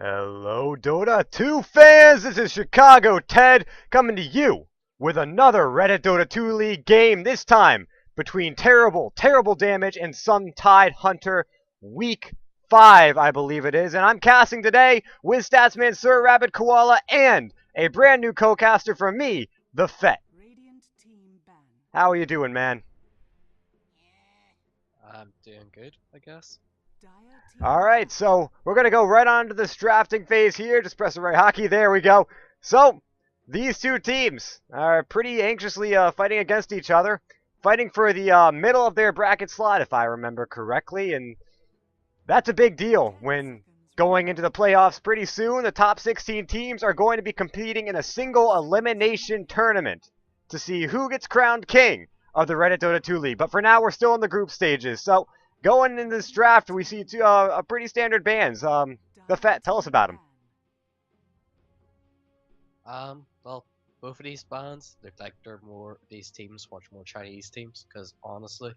Hello, Dota2 fans! This is Chicago Ted coming to you with another Reddit Dota2 League game, this time between Terrible Damage and some Tidehunter Week 5, I believe it is. And I'm casting today with Statsman Sir Rabbit Koala and a brand new co-caster from me, the Fet. How are you doing, man? I'm doing good, I guess. Alright, so we're going to go right on to this drafting phase here. Just press the right hotkey. There we go. So, these two teams are pretty anxiously fighting against each other. Fighting for the middle of their bracket slot, if I remember correctly. And that's a big deal when going into the playoffs pretty soon. The top 16 teams are going to be competing in a single elimination tournament to see who gets crowned king of the Reddit Dota 2 League. But for now, we're still in the group stages. So, going in this draft, we see two pretty standard bands. The Fet, tell us about them. Well, both of these bands look like these teams much more Chinese teams, because honestly,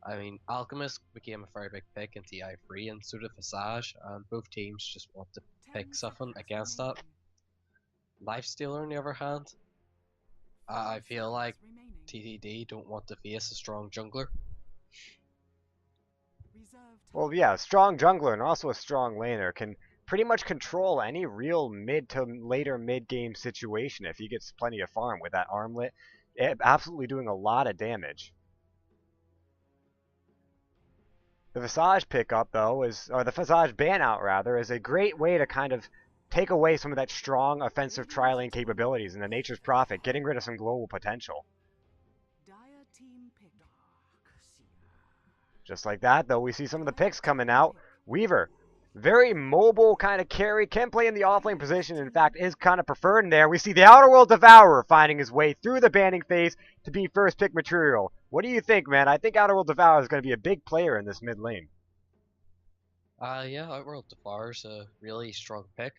I mean, Alchemist became a very big pick in TI3, and so did Visage, and both teams just want to pick something against that. Lifestealer, on the other hand, I feel like TDD don't want to face a strong jungler. Well, yeah, a strong jungler and also a strong laner can pretty much control any real mid to later mid-game situation if he gets plenty of farm with that armlet, absolutely doing a lot of damage. The Visage pickup, though, or the Visage ban out, rather, is a great way to kind of take away some of that strong offensive tri-lane capabilities in the Nature's Prophet, getting rid of some global potential. Just like that, though, we see some of the picks coming out. Weaver, very mobile kind of carry, can play in the offlane position, in fact, is kind of preferred in there. We see the Outer World Devourer finding his way through the banning phase to be first pick material. What do you think, man? I think Outer World Devourer is going to be a big player in this mid lane. Yeah, Outworld Devour's a really strong pick.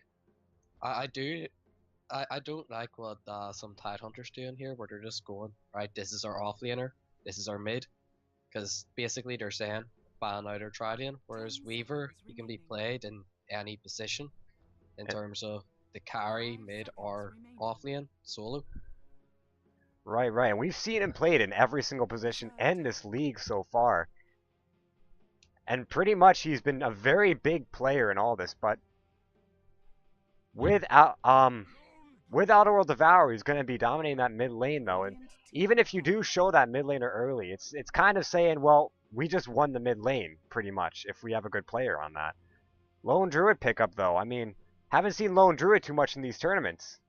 I don't like what some Tidehunters doing here, where they're just going, right, this is our offlaner, this is our mid. Because basically they're saying ban out our tri-lane, whereas Weaver, he can be played in any position in terms of the carry, mid, or offlane solo. Right. And we've seen him played in every single position in this league so far. And pretty much he's been a very big player in all this, but with Outer World Devourer, he's going to be dominating that mid lane, though. And even if you do show that mid laner early, it's kind of saying, well, we just won the mid lane, pretty much, if we have a good player on that. Lone Druid pickup, though. I mean, haven't seen Lone Druid too much in these tournaments.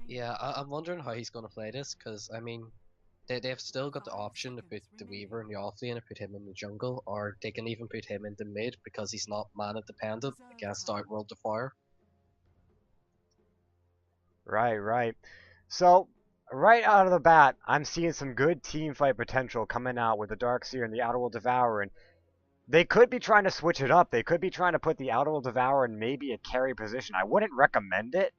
Yeah, I'm wondering how he's going to play this, because, I mean, they've still got the option to put the Weaver in the offlane and put him in the jungle, or they can even put him in the mid, because he's not mana dependent against Outworld Devourer. Right. So, right out of the bat, I'm seeing some good team fight potential coming out with the Darkseer and the Outer World Devourer. And they could be trying to switch it up. They could be trying to put the Outer World Devourer in maybe a carry position. I wouldn't recommend it.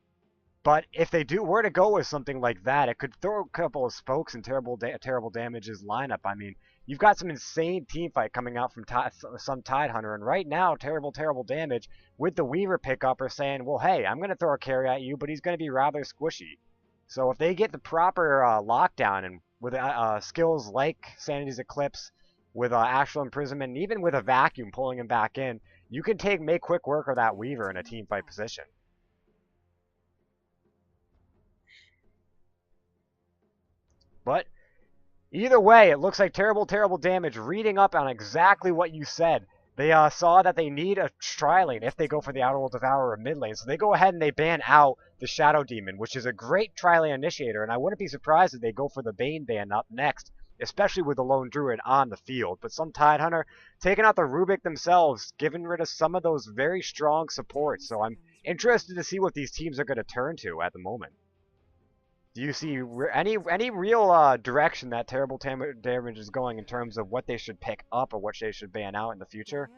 But if they were to go with something like that, it could throw a couple of spokes in Terrible Damage's lineup. I mean, you've got some insane team fight coming out from some Tidehunter, and right now, Terrible Damage with the Weaver pickup are saying, well, hey, I'm going to throw a carry at you, but he's going to be rather squishy. So if they get the proper lockdown, and with skills like Sanity's Eclipse, with Astral Imprisonment, and even with a Vacuum pulling him back in, you can make quick work of that Weaver in a team fight position. But either way, it looks like Terrible Damage reading up on exactly what you said. They saw that they need a tri-lane if they go for the Outer World Devourer mid lane. So they go ahead and they ban out the Shadow Demon, which is a great tri-lane initiator. And I wouldn't be surprised if they go for the Bane ban up next, especially with the Lone Druid on the field. But some Tidehunter taking out the Rubik themselves, getting rid of some of those very strong supports. So I'm interested to see what these teams are going to turn to at the moment. Do you see any real direction that Terrible Damage is going in terms of what they should pick up or what they should ban out in the future?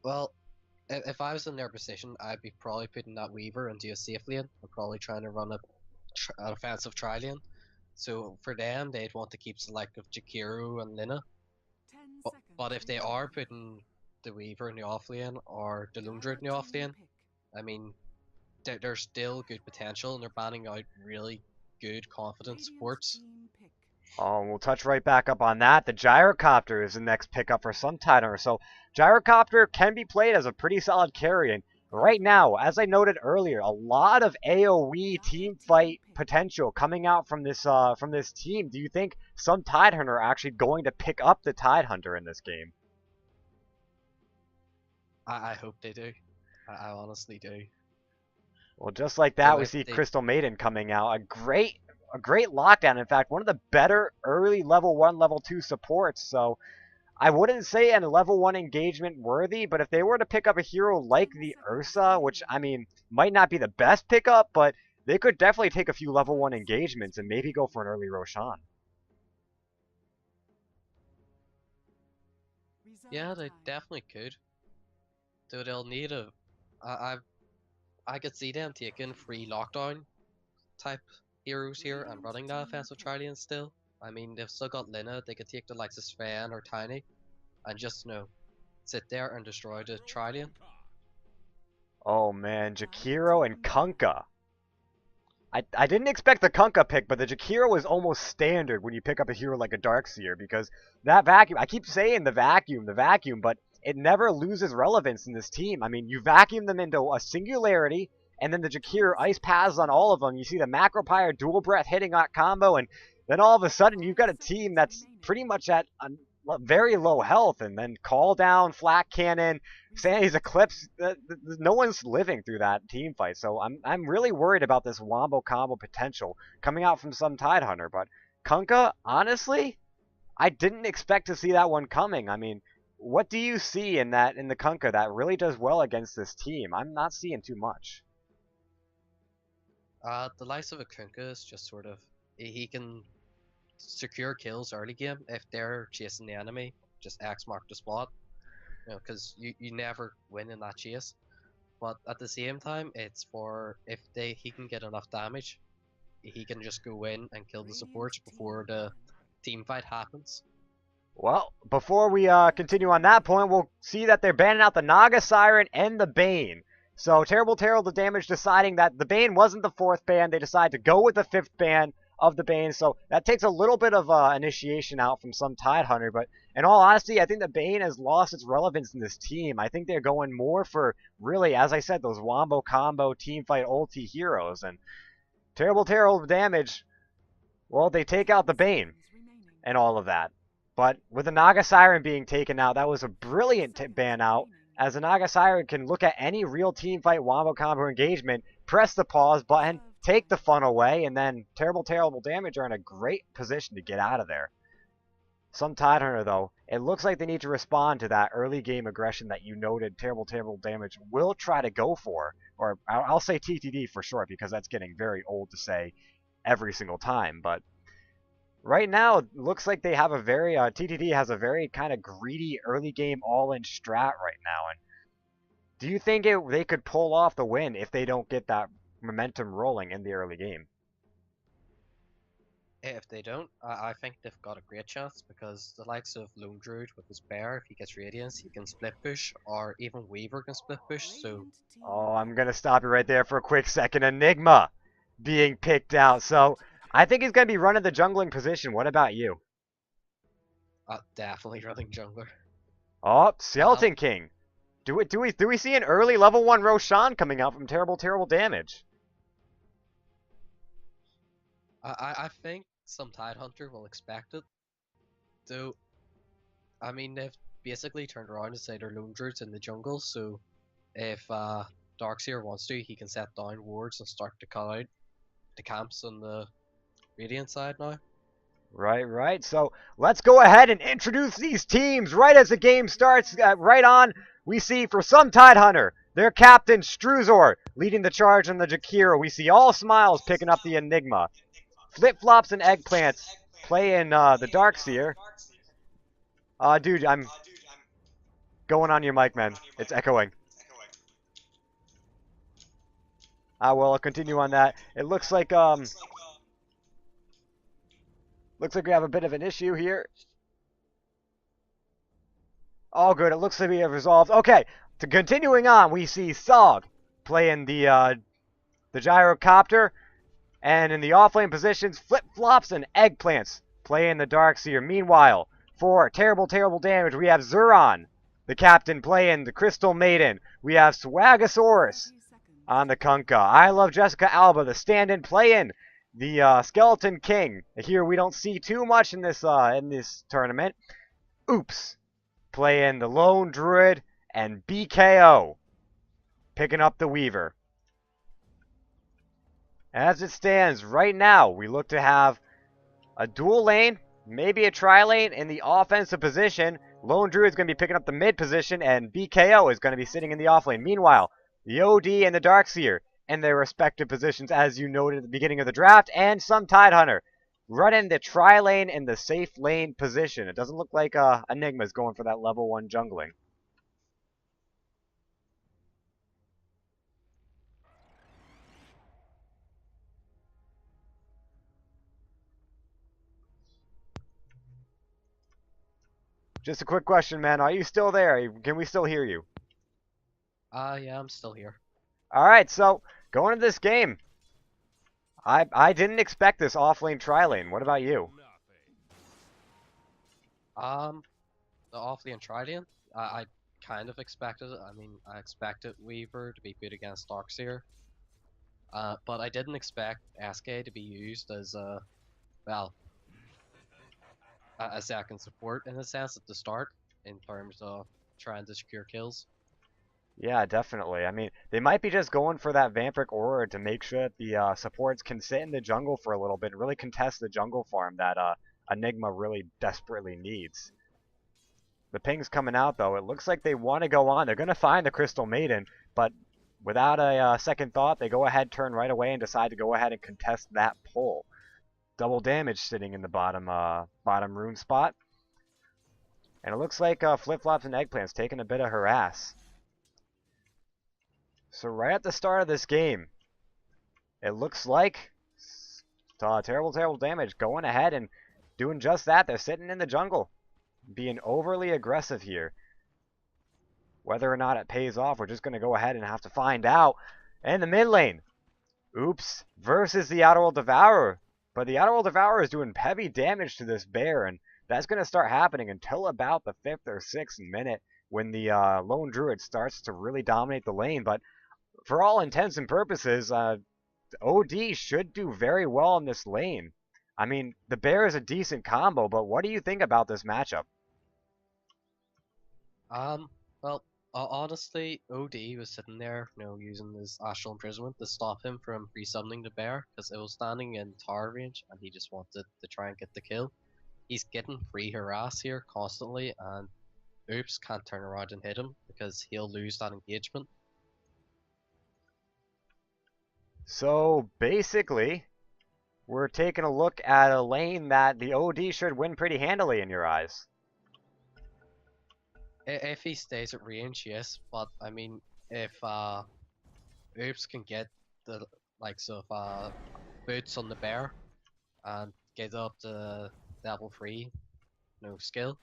Well, if I was in their position, I'd be probably putting that Weaver into a safe lane and probably trying to run an offensive tri-lane. So for them, they'd want to keep select of Jakiro and Lina. But if they are putting the Weaver in the offlane or the Lundra in the offlane, I mean, there's still good potential, and they're banning out really good, confident supports. Oh, we'll touch right back up on that. The Gyrocopter is the next pickup for some Tidehunter. So Gyrocopter can be played as a pretty solid carry. And right now, as I noted earlier, a lot of AoE team fight potential coming out from this team. Do you think some Tidehunter are actually going to pick up the Tidehunter in this game? I hope they do. I honestly do. Well, just like So that, we if see they, Crystal Maiden coming out. A great lockdown. In fact, one of the better early level 1, level 2 supports. So I wouldn't say an level 1 engagement worthy, but if they were to pick up a hero like the Ursa, which, I mean, might not be the best pickup, but they could definitely take a few level 1 engagements and maybe go for an early Roshan. yeah, they definitely could. Though they'll need a, I, I, I could see them taking free lockdown type heroes here and running that offensive Trillion still. I mean, they've still got Lina, they could take the likes of Sven or Tiny and just, sit there and destroy the Trillion. Oh man, Jakiro and Kunkka. I didn't expect the Kunkka pick, but the Jakiro is almost standard when you pick up a hero like a Darkseer because that vacuum, I keep saying the vacuum, but it never loses relevance in this team. I mean, you vacuum them into a singularity, and then the Jakiro ice paths on all of them. You see the Macropyre dual breath hitting that combo, and then all of a sudden you've got a team that's pretty much at a very low health, and then call down, flak cannon, Sandy's Eclipse, no one's living through that team fight, so I'm really worried about this Wombo combo potential coming out from some Tidehunter. But Kunkka, honestly, I didn't expect to see that one coming. I mean, what do you see in the Kunkka that really does well against this team? I'm not seeing too much. The likes of a Kunkka is just sort of, he can secure kills early game if they're chasing the enemy, just X mark the spot, because you never win in that chase. But at the same time, it's for if he can get enough damage, he can just go in and kill the supports before the team fight happens. Well, before we continue on that point, we'll see that they're banning out the Naga Siren and the Bane. So Terrible the Damage deciding that the Bane wasn't the 4th ban. They decided to go with the 5th ban of the Bane. So that takes a little bit of initiation out from some Tidehunter. But in all honesty, I think the Bane has lost its relevance in this team. I think they're going more for, really, as I said, those Wombo combo teamfight ulti heroes. And Terrible Damage, well, they take out the Bane and all of that. But with the Naga Siren being taken out, that was a brilliant ban out, as the Naga Siren can look at any real teamfight Wombo combo engagement, press the pause button, take the fun away, and then Terrible Damage are in a great position to get out of there. Some Tidehunter, though, it looks like they need to respond to that early game aggression that you noted Terrible Damage will try to go for, or I'll say TTD for short because that's getting very old to say every single time, but right now, it looks like they have a very TTD has a very kind of greedy early game all-in strat right now. And do you think they could pull off the win if they don't get that momentum rolling in the early game? If they don't, I think they've got a great chance because the likes of Lone Druid with his bear, if he gets Radiance, he can split push, or even Weaver can split push. So, Oh, I'm gonna stop you right there for a quick second. Enigma being picked out, so I think he's gonna be running the jungling position. What about you? definitely running jungler. Oh, Um, Skeleton King. Do we see an early level 1 Roshan coming out from Terrible Damage? I think some Tidehunter will expect it. Though, I mean, they've basically turned around and say they're Lone Druids in the jungle, so if Darkseer wants to, he can set down wards and start to cut out the camps on the Radiant side now. Right. So let's go ahead and introduce these teams right as the game starts. Right on, we see for some Tidehunter, their captain Struzor leading the charge on the Jakiro. We see all Smiles picking up the Enigma. Flip Flops and Eggplants playing the Darkseer. Dude, I'm going on your mic, man. It's echoing. Well, I'll continue on that. It looks like Looks like we have a bit of an issue here. All good. It looks like we have resolved. Okay, to continuing on, we see Sog playing the gyrocopter, and in the offlane positions, flip-flops and eggplants playing the Darkseer. Meanwhile, for terrible, terrible damage, we have Zuron, the captain, playing the Crystal Maiden. We have Swagasaurus on the Kunkka. I Love Jessica Alba, the stand-in, playing the Skeleton King. Here we don't see too much in this tournament. Oops, playing the Lone Druid, and BKO picking up the Weaver. As it stands right now, we look to have a dual lane, maybe a tri-lane in the offensive position. Lone Druid is going to be picking up the mid position, and BKO is going to be sitting in the off lane. Meanwhile, the OD and the Darkseer in their respective positions, as you noted at the beginning of the draft, and some Tidehunter running the tri-lane in the safe lane position. It doesn't look like Enigma is going for that level 1 jungling. Just a quick question, man. Are you still there? Can we still hear you? Yeah, I'm still here. Alright, so going into this game, I didn't expect this off-lane tri-lane. What about you? The off-lane Trident, I kind of expected it. I mean, I expected Weaver to be good against Darkseer. But I didn't expect SK to be used as well, a second support in a sense at the start in terms of trying to secure kills. Yeah, definitely. I mean, they might be just going for that Vampiric Aura to make sure that the supports can sit in the jungle for a little bit and really contest the jungle farm that Enigma really desperately needs. The ping's coming out, though. It looks like they want to go on. They're going to find the Crystal Maiden, but without a second thought, they go ahead, turn right away, and decide to go ahead and contest that pull. Double damage sitting in the bottom rune spot. And it looks like Flip-Flops and Eggplants taking a bit of harass. So right at the start of this game, it looks like terrible, terrible damage going ahead and doing just that. They're sitting in the jungle, being overly aggressive here. Whether or not it pays off, we're just going to go ahead and have to find out. In the mid lane, Oops versus the Outerworld Devourer. But the Outerworld Devourer is doing heavy damage to this bear, and that's going to start happening until about the 5th or 6th minute when the Lone Druid starts to really dominate the lane. But for all intents and purposes, OD should do very well in this lane. I mean, the bear is a decent combo, but what do you think about this matchup? Well, honestly, OD was sitting there, using his Astral Imprisonment to stop him from resummoning the bear, because it was standing in tower range, and he just wanted to try and get the kill. He's getting free harass here constantly, and Oops can't turn around and hit him, because he'll lose that engagement. So, basically, we're taking a look at a lane that the OD should win pretty handily in your eyes. If he stays at range, yes, but I mean, if Oops can get the likes of boots on the bear and get up to level 3, no skill,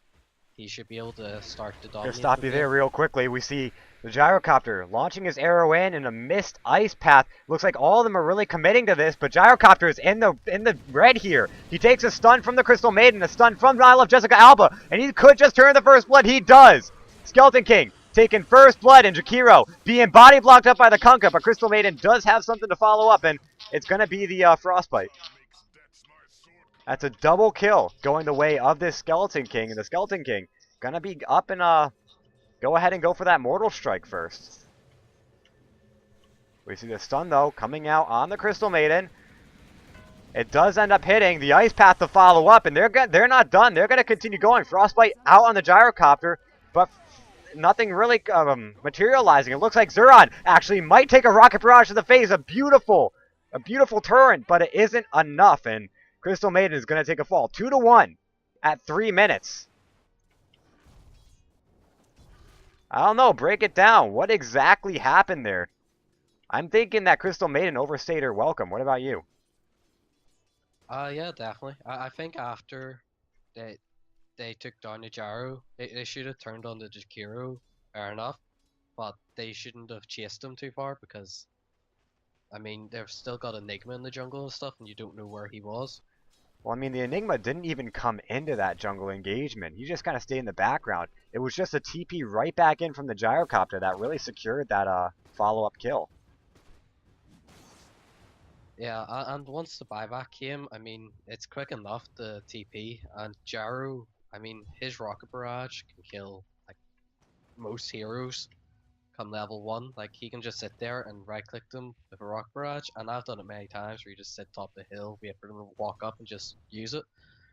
he should be able to start to dominate. Just stop you there real quickly. We see the Gyrocopter launching his arrow in a missed ice path. Looks like all of them are really committing to this, but Gyrocopter is in the red here. He takes a stun from the Crystal Maiden, a stun from I Love Jessica Alba, and he could just turn the first blood. He does. Skeleton King taking first blood, and Jakiro being body blocked up by the Kunkka, but Crystal Maiden does have something to follow up, and it's going to be the Frostbite. That's a double kill going the way of this Skeleton King, and the Skeleton King going to be up and go ahead and go for that Mortal Strike first. We see the stun, though, coming out on the Crystal Maiden. It does end up hitting the Ice Path to follow up, and they're not done. They're going to continue going. Frostbite out on the Gyrocopter, but nothing really materializing. It looks like Zuron actually might take a Rocket Barrage to the face. A beautiful turret, but it isn't enough, and Crystal Maiden is going to take a fall. 2-1 at 3 minutes. I don't know. Break it down. What exactly happened there? I'm thinking that Crystal Maiden overstayed her welcome. What about you? Yeah, definitely. I think after they they took down the Gyro, they should have turned on the Jakiro, fair enough, but they shouldn't have chased him too far because I mean they've still got Enigma in the jungle and stuff, and you don't know where he was. Well, I mean, the Enigma didn't even come into that jungle engagement. He just kind of stayed in the background. It was just a TP right back in from the gyrocopter that really secured that follow-up kill. Yeah, and once the buyback came, I mean it's quick enough to TP, and Gyro, I mean his rocket barrage can kill like most heroes come level 1, like he can just sit there and right click them with a rock barrage, and I've done it many times where you just sit top the hill, wait for them to walk up and just use it.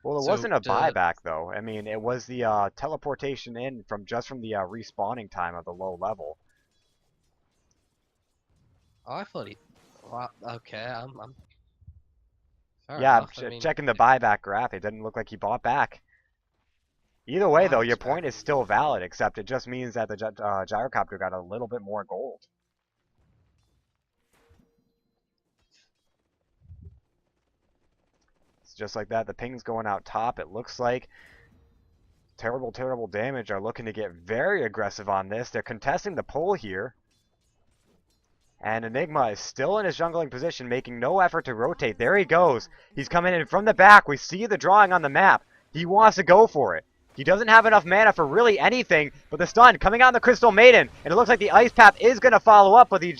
Well, it So wasn't a the buyback though. I mean, it was the teleportation in from the respawning time of the low level. oh, I thought he well, okay, I'm fair Yeah, I'm enough. I mean checking the buyback graph. It didn't look like he bought back. Either way, I though, was your expect point is still valid, except it just means that the gyrocopter got a little bit more gold. It's just like that. The ping's going out top. It looks like terrible, terrible damage are looking to get very aggressive on this. They're contesting the pole here. And Enigma is still in his jungling position, making no effort to rotate. There he goes. He's coming in from the back. We see the drawing on the map. He wants to go for it. He doesn't have enough mana for really anything, but the stun coming out on the Crystal Maiden, and it looks like the Ice Path is going to follow up with the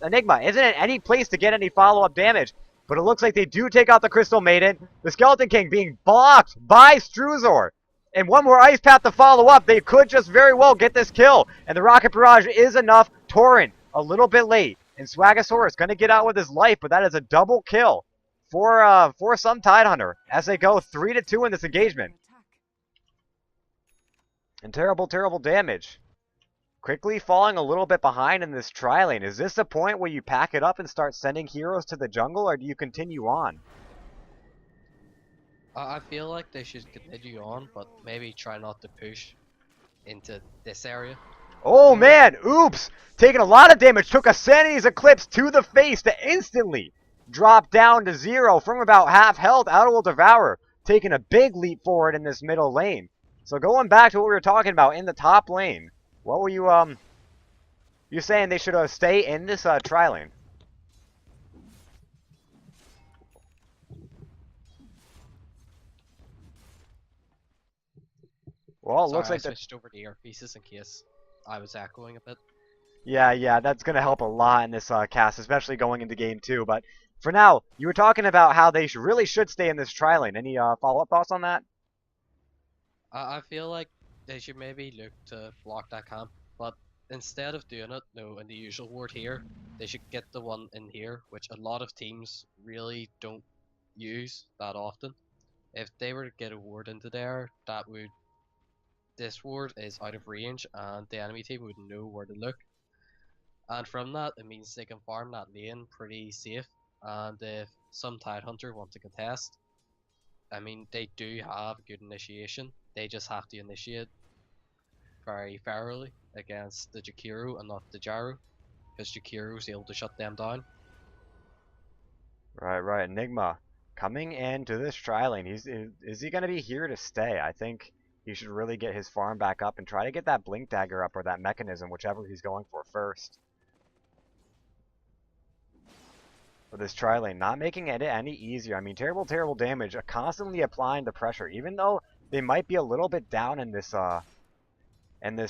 Enigma. Isn't in any place to get any follow-up damage, but it looks like they do take out the Crystal Maiden. The Skeleton King being blocked by Struzor. And one more Ice Path to follow up. They could just very well get this kill, and the Rocket Barrage is enough. Torrent a little bit late, and Swagasaurus going to get out with his life, but that is a double kill for some Tidehunter as they go 3-2 in this engagement. And terrible, terrible damage. Quickly falling a little bit behind in this tri-lane. Is this a point where you pack it up and start sending heroes to the jungle, or do you continue on? I feel like they should continue on, but maybe try not to push into this area. Oh man, oops! Taking a lot of damage, took a Sanity's Eclipse to the face to instantly drop down to 0 from about half health. Outer will Devour taking a big leap forward in this middle lane. So going back to what we were talking about in the top lane, what were you saying they should stay in this tri-lane? Well, it Sorry, looks I like the switched over to earpieces in case I was echoing a bit. yeah, that's going to help a lot in this cast, especially going into game 2. But for now, you were talking about how they really should stay in this tri-lane. Any follow-up thoughts on that? I feel like they should maybe look to block that camp, but instead of doing it, no, in the usual ward here, they should get the one in here, which a lot of teams really don't use that often. If they were to get a ward into there, that would this ward is out of range, and the enemy team would know where to look. And from that, it means they can farm that lane pretty safe. And if some Tidehunter want to contest, I mean, they do have good initiation. They just have to initiate very thoroughly against the Jakiro and not the Gyro, because Jakiro is able to shut them down. Right. Enigma coming into this tri-lane. Is he going to be here to stay? I think he should really get his farm back up and try to get that Blink Dagger up or that Mechanism, whichever he's going for first. For this tri-lane, not making it any easier. I mean, terrible, terrible damage, constantly applying the pressure. Even though they might be a little bit down in this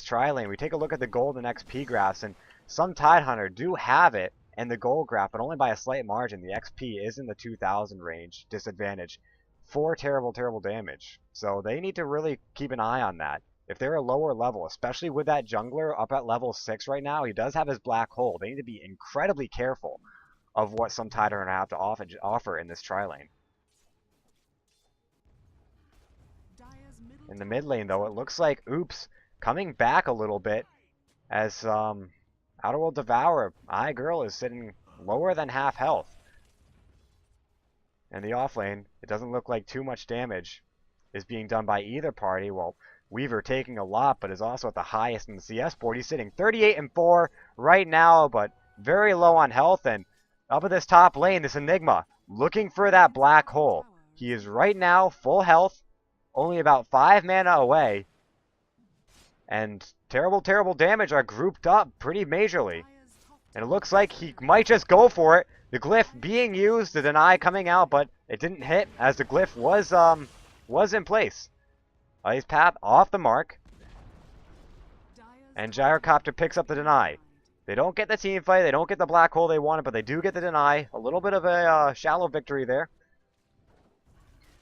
tri-lane, we take a look at the gold and XP graphs, and some Tidehunter do have it in the gold graph, but only by a slight margin. The XP is in the 2,000 range disadvantage for terrible, terrible damage. So they need to really keep an eye on that. If they're a lower level, especially with that jungler up at level 6 right now, he does have his black hole. They need to be incredibly careful of what some Tidehunter have to offer in this tri-lane. In the mid lane, though, it looks like Oops coming back a little bit as Outer World Devourer, Girl, is sitting lower than half health. In the off lane, it doesn't look like too much damage is being done by either party. Well, Weaver taking a lot, but is also at the highest in the CS board. He's sitting 38-4 right now, but very low on health. And up at this top lane, this Enigma looking for that black hole. He is right now full health, only about 5 mana away. And terrible, terrible damage are grouped up pretty majorly. And it looks like he might just go for it. The glyph being used, the deny coming out, but it didn't hit as the glyph was in place. Ice Path off the mark. And Gyrocopter picks up the deny. They don't get the team fight, they don't get the black hole they wanted, but they do get the deny. A little bit of a shallow victory there.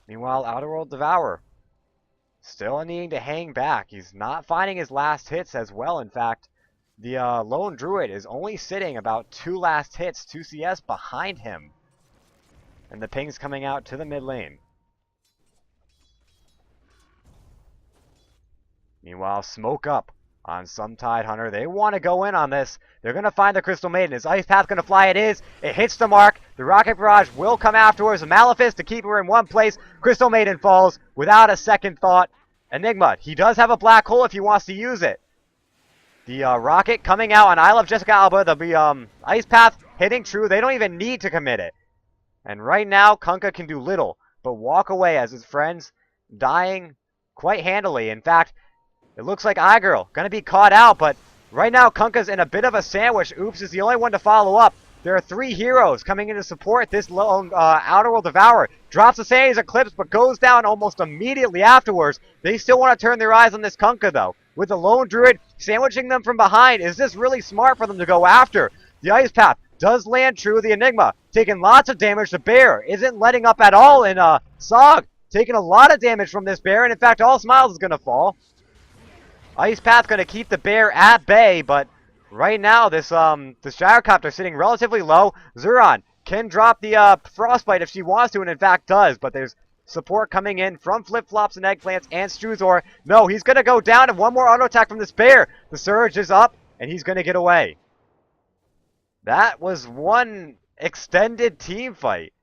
Meanwhile, Outer World Devourer still needing to hang back. He's not finding his last hits as well. In fact, the Lone Druid is only sitting about 2 last hits, 2 CS behind him. And the ping's coming out to the mid lane. Meanwhile, smoke up on some Tidehunter. They want to go in on this. They're going to find the Crystal Maiden. Is Ice Path going to fly? It is. It hits the mark. The Rocket Barrage will come afterwards. A Malefice to keep her in one place. Crystal Maiden falls without a second thought. Enigma, he does have a black hole if he wants to use it. The Rocket coming out on I Love Jessica Alba. There'll be Ice Path hitting true. They don't even need to commit it. And right now, Kunkka can do little but walk away as his friends dying quite handily. In fact, it looks like iGirl going to be caught out, but right now Kunkka's in a bit of a sandwich. Oops is the only one to follow up. There are 3 heroes coming in to support this lone Outer World Devourer. Drops the Sanity's Eclipse, but goes down almost immediately afterwards. They still want to turn their eyes on this Kunkka, though. With the Lone Druid sandwiching them from behind, is this really smart for them to go after? The Ice Path does land true. The Enigma taking lots of damage. The Bear isn't letting up at all, and Sog taking a lot of damage from this Bear, and in fact, All Smiles is going to fall. Ice Path going to keep the Bear at bay, but right now this Gyrocopter sitting relatively low. Zuron can drop the Frostbite if she wants to, and in fact does, but there's support coming in from Flip Flops and Eggplants and Struzor. No, he's going to go down, and one more auto attack from this Bear. The Surge is up, and he's going to get away. That was one extended team fight,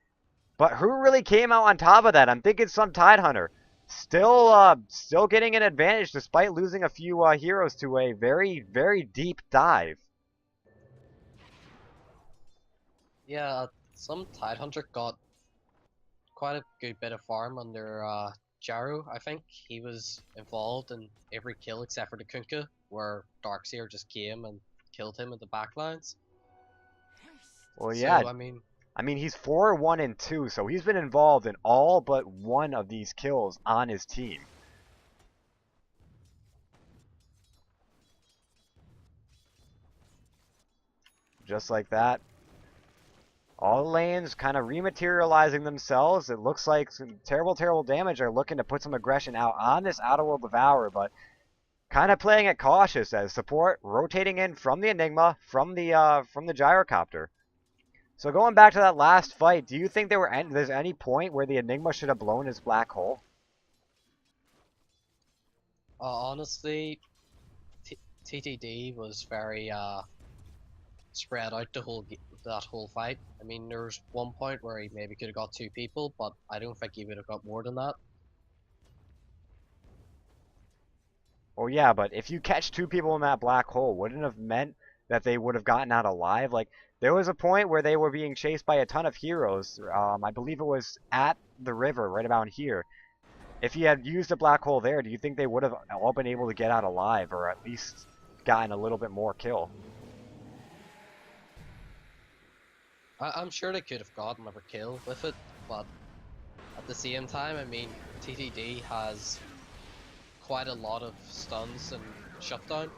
but who really came out on top of that? I'm thinking some Tidehunter. Still getting an advantage despite losing a few heroes to a very, very deep dive. Yeah, some Tidehunter got quite a good bit of farm under Jaru. I think he was involved in every kill except for the Kunkka, where Darkseer just came and killed him at the backlines. Well, yeah. So, I mean, he's 4-1-2, so he's been involved in all but one of these kills on his team. Just like that. All the lanes kind of rematerializing themselves. It looks like some terrible, terrible damage are looking to put some aggression out on this Outer World Devourer, but kind of playing it cautious as support rotating in from the Enigma, from the Gyrocopter. So going back to that last fight, do you think there's any point where the Enigma should have blown his black hole? Honestly, TTD was very spread out that whole fight. I mean, there's one point where he maybe could have got 2 people, but I don't think he would have got more than that. Oh yeah, but if you catch 2 people in that black hole, wouldn't it have meant that they would have gotten out alive? Like, there was a point where they were being chased by a ton of heroes. I believe it was at the river, right about here. If he had used a black hole there, do you think they would have all been able to get out alive, or at least gotten a little bit more kill? I'm sure they could have gotten another kill with it, but at the same time, I mean, TTD has quite a lot of stuns and shutdown.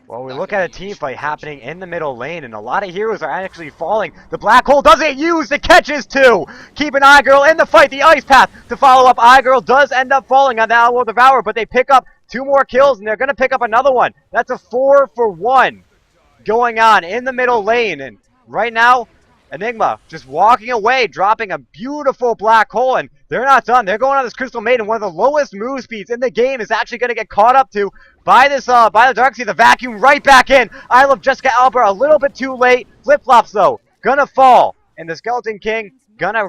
Well, we look at a team fight happening in the middle lane, and a lot of heroes are actually falling. The black hole doesn't use the catches too. Keeping iGirl in the fight. The Ice Path to follow up. iGirl does end up falling on the Outer World Devourer, but they pick up 2 more kills, and they're going to pick up another one. That's a 4-for-1 going on in the middle lane, and right now, Enigma just walking away, dropping a beautiful black hole, and they're not done. They're going on this Crystal Maiden. One of the lowest move speeds in the game is actually going to get caught up to by this, by the Darkseer. The vacuum right back in. I Love Jessica Alba a little bit too late. Flip Flops though, gonna fall, and the Skeleton King gonna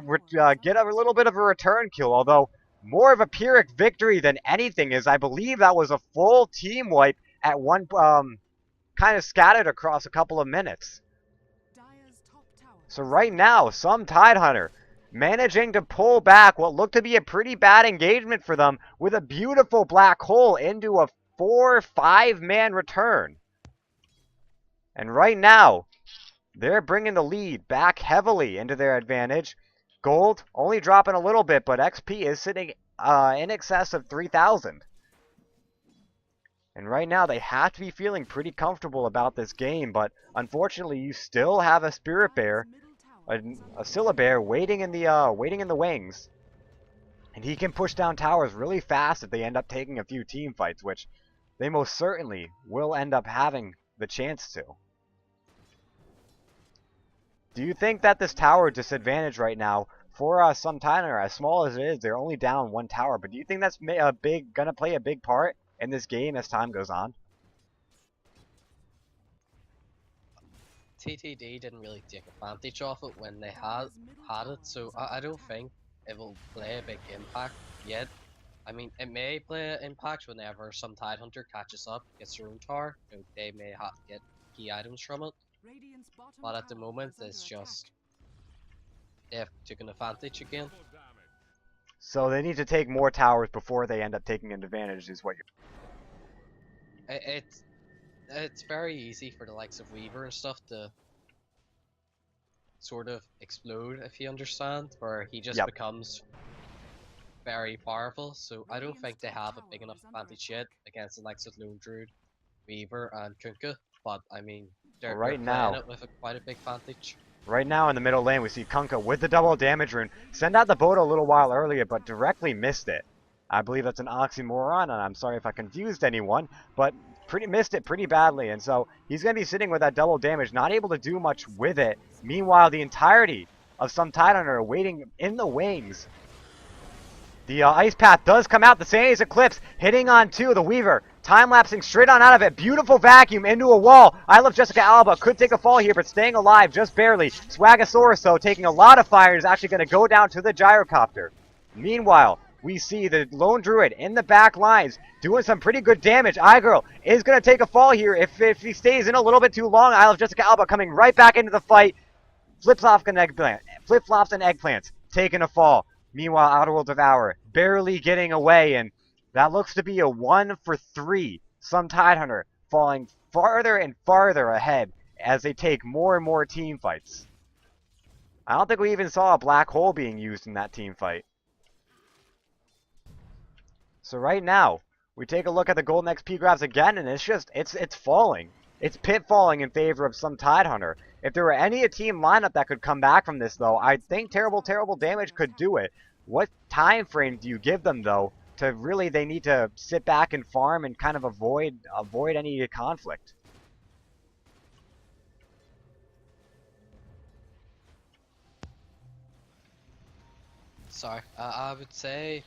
get a little bit of a return kill. Although more of a Pyrrhic victory than anything, as I believe that was a full team wipe at one, kind of scattered across a couple of minutes. So right now, some Tidehunter managing to pull back what looked to be a pretty bad engagement for them with a beautiful black hole into a 4-5-man return. And right now, they're bringing the lead back heavily into their advantage. Gold only dropping a little bit, but XP is sitting in excess of 3,000. And right now, they have to be feeling pretty comfortable about this game, but unfortunately, you still have a Spirit Bear, a Scylla Bear waiting in the wings, and he can push down towers really fast if they end up taking a few team fights, which they most certainly will end up having the chance to. Do you think that this tower disadvantage right now for some Tidehunter, as small as it is, they're only down one tower, but do you think that's gonna play a big part in this game as time goes on? TTD didn't really take advantage of it when they had it, so I don't think it will play a big impact yet. I mean, it may play an impact whenever some Tidehunter catches up, gets their own tower, so they may have to get key items from it. But at the moment, it's just they've taken advantage again. So they need to take more towers before they end up taking an advantage, is what you're... It's very easy for the likes of Weaver and stuff to sort of explode, if you understand, where he just becomes very powerful. So I don't think they have a big enough advantage yet against the likes of Lone Druid, Weaver, and Kunkka. But I mean, they're playing it with quite a big advantage. Right now in the middle lane, we see Kunkka with the double damage rune. Send out the boat a little while earlier, but directly missed it. I believe that's an oxymoron, and I'm sorry if I confused anyone, but missed it pretty badly. And so he's going to be sitting with that double damage, not able to do much with it. Meanwhile, the entirety of some Tidehunter are waiting in the wings. The Ice Path does come out. The Sanity's Eclipse hitting on two. The Weaver time-lapsing straight on out of it. Beautiful vacuum into a wall. I Love Jessica Alba could take a fall here, but staying alive just barely. Swagasaurus, though, taking a lot of fire, is actually going to go down to the gyrocopter. Meanwhile, we see the Lone Druid in the back lines doing some pretty good damage. iGirl is going to take a fall here if he stays in a little bit too long. I Love Jessica Alba coming right back into the fight. Flip-flops and eggplants taking a fall. Meanwhile, Outerworld Devourer barely getting away, and that looks to be a 1 for 3. Some Tidehunter falling farther and farther ahead as they take more and more team fights. I don't think we even saw a black hole being used in that team fight. So right now, we take a look at the golden XP grabs again, and it's falling. It's pitfalling in favor of some Tidehunter. If there were any team lineup that could come back from this, though, I think terrible damage could do it. What time frame do you give them, though, to really they need to sit back and farm and kind of avoid any conflict? Sorry, I would say,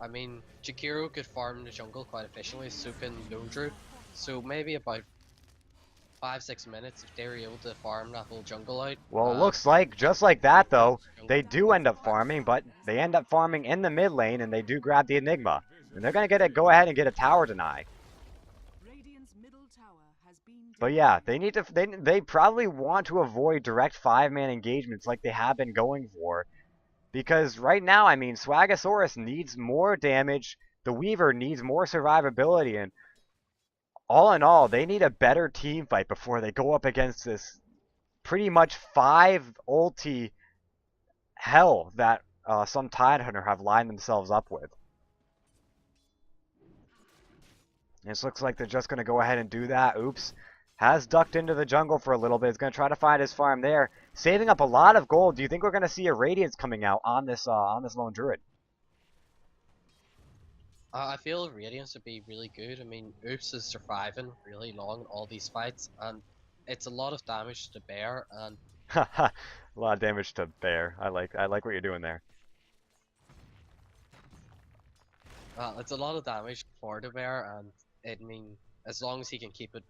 I mean, Jakiro could farm the jungle quite efficiently, so can Lone Druid. So maybe about 5-6 minutes if they were able to farm that whole jungle out. Well, it looks like, just like that though, they do end up farming, but they end up farming in the mid lane, and they do grab the Enigma. And they're going to go ahead and get a tower deny. But yeah, they probably want to avoid direct 5-man engagements like they have been going for. Because right now, I mean, Swagasaurus needs more damage, the Weaver needs more survivability, and all in all, they need a better team fight before they go up against this pretty much 5 ulti hell that some Tidehunter have lined themselves up with. This looks like they're just going to go ahead and do that. Oops. Has ducked into the jungle for a little bit. Is going to try to find his farm there. Saving up a lot of gold. Do you think we're going to see a Radiance coming out on this Lone Druid? I feel Radiance would be really good. I mean, Oops is surviving really long in all these fights, and it's a lot of damage to bear. And a lot of damage to bear. I like what you're doing there. It's a lot of damage for the bear, and I mean, as long as he can keep it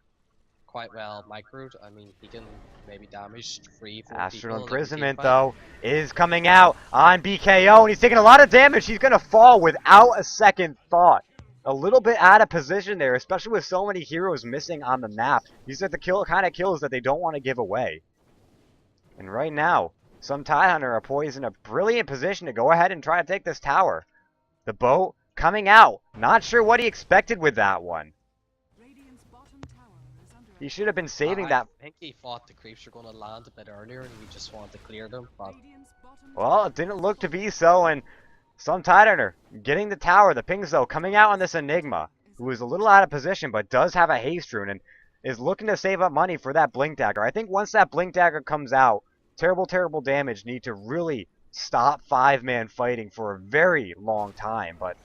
quite well microed, I mean, he can maybe damage 3-4 Astral people. Imprisonment, though, is coming out on BKO, and he's taking a lot of damage. He's going to fall without a second thought. A little bit out of position there, especially with so many heroes missing on the map. These are the kind of kills that they don't want to give away. And right now, some Tidehunter are poised in a brilliant position to go ahead and try to take this tower. The boat coming out. Not sure what he expected with that one. He should have been saving that. I think he thought the creeps were going to land a bit earlier and he just wanted to clear them, but... Well, it didn't look to be so, and some Tidehunter getting the tower. The pings, though, coming out on this Enigma, who is a little out of position, but does have a haste rune, and is looking to save up money for that Blink Dagger. I think once that Blink Dagger comes out, terrible, terrible damage need to really stop 5-man fighting for a very long time, but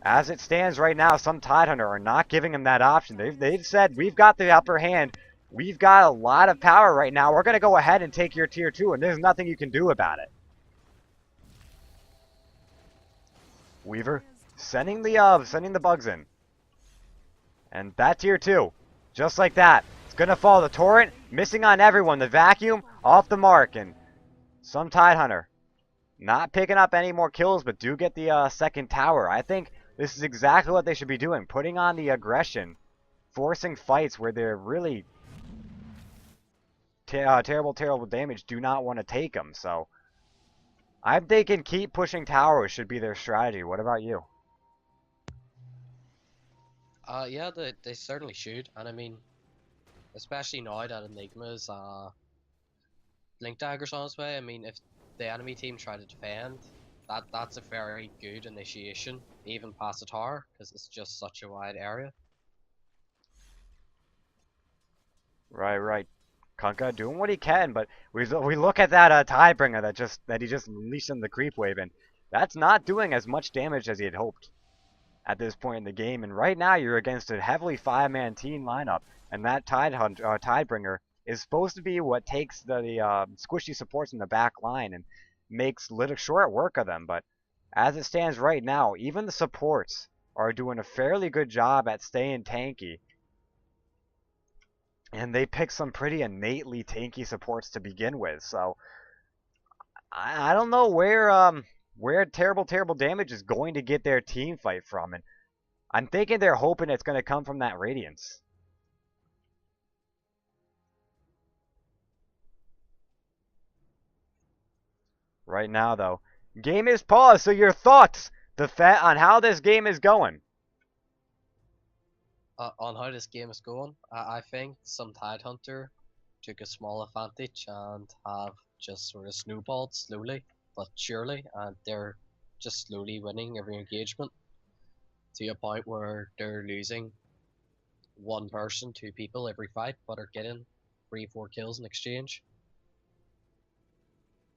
as it stands right now, some Tidehunter are not giving him that option. They've said, we've got the upper hand. We've got a lot of power right now. We're going to go ahead and take your tier 2, and there's nothing you can do about it. Weaver sending the bugs in. And that tier 2, just like that, it's going to fall. The Torrent, missing on everyone. The Vacuum, off the mark. And some Tidehunter not picking up any more kills, but do get the second tower. I think this is exactly what they should be doing. Putting on the aggression. Forcing fights where they're really terrible, terrible damage. Do not want to take them. So I'm thinking keep pushing towers should be their strategy. What about you? Yeah, they certainly should. And I mean, especially now that Enigma's Blink Dagger's on its way. I mean, if the enemy team try to defend, that's a very good initiation, even past the tower, because it's just such a wide area. Right. Kunkka doing what he can, but we look at that Tidebringer that he just unleashed in the creep wave, and that's not doing as much damage as he had hoped at this point in the game. And right now you're against a heavily 5-man team lineup, and that Tidebringer is supposed to be what takes the squishy supports in the back line and makes little short work of them. But as it stands right now, even the supports are doing a fairly good job at staying tanky. And they pick some pretty innately tanky supports to begin with. So I don't know where terrible, terrible damage is going to get their team fight from. And I'm thinking they're hoping it's going to come from that Radiance. Right now, though, game is paused. So your thoughts on how this game is going? On how this game is going, I think some Tidehunter took a small advantage and have just sort of snowballed slowly but surely, and they're just slowly winning every engagement to a point where they're losing one person, 2 people every fight, but are getting 3-4 kills in exchange.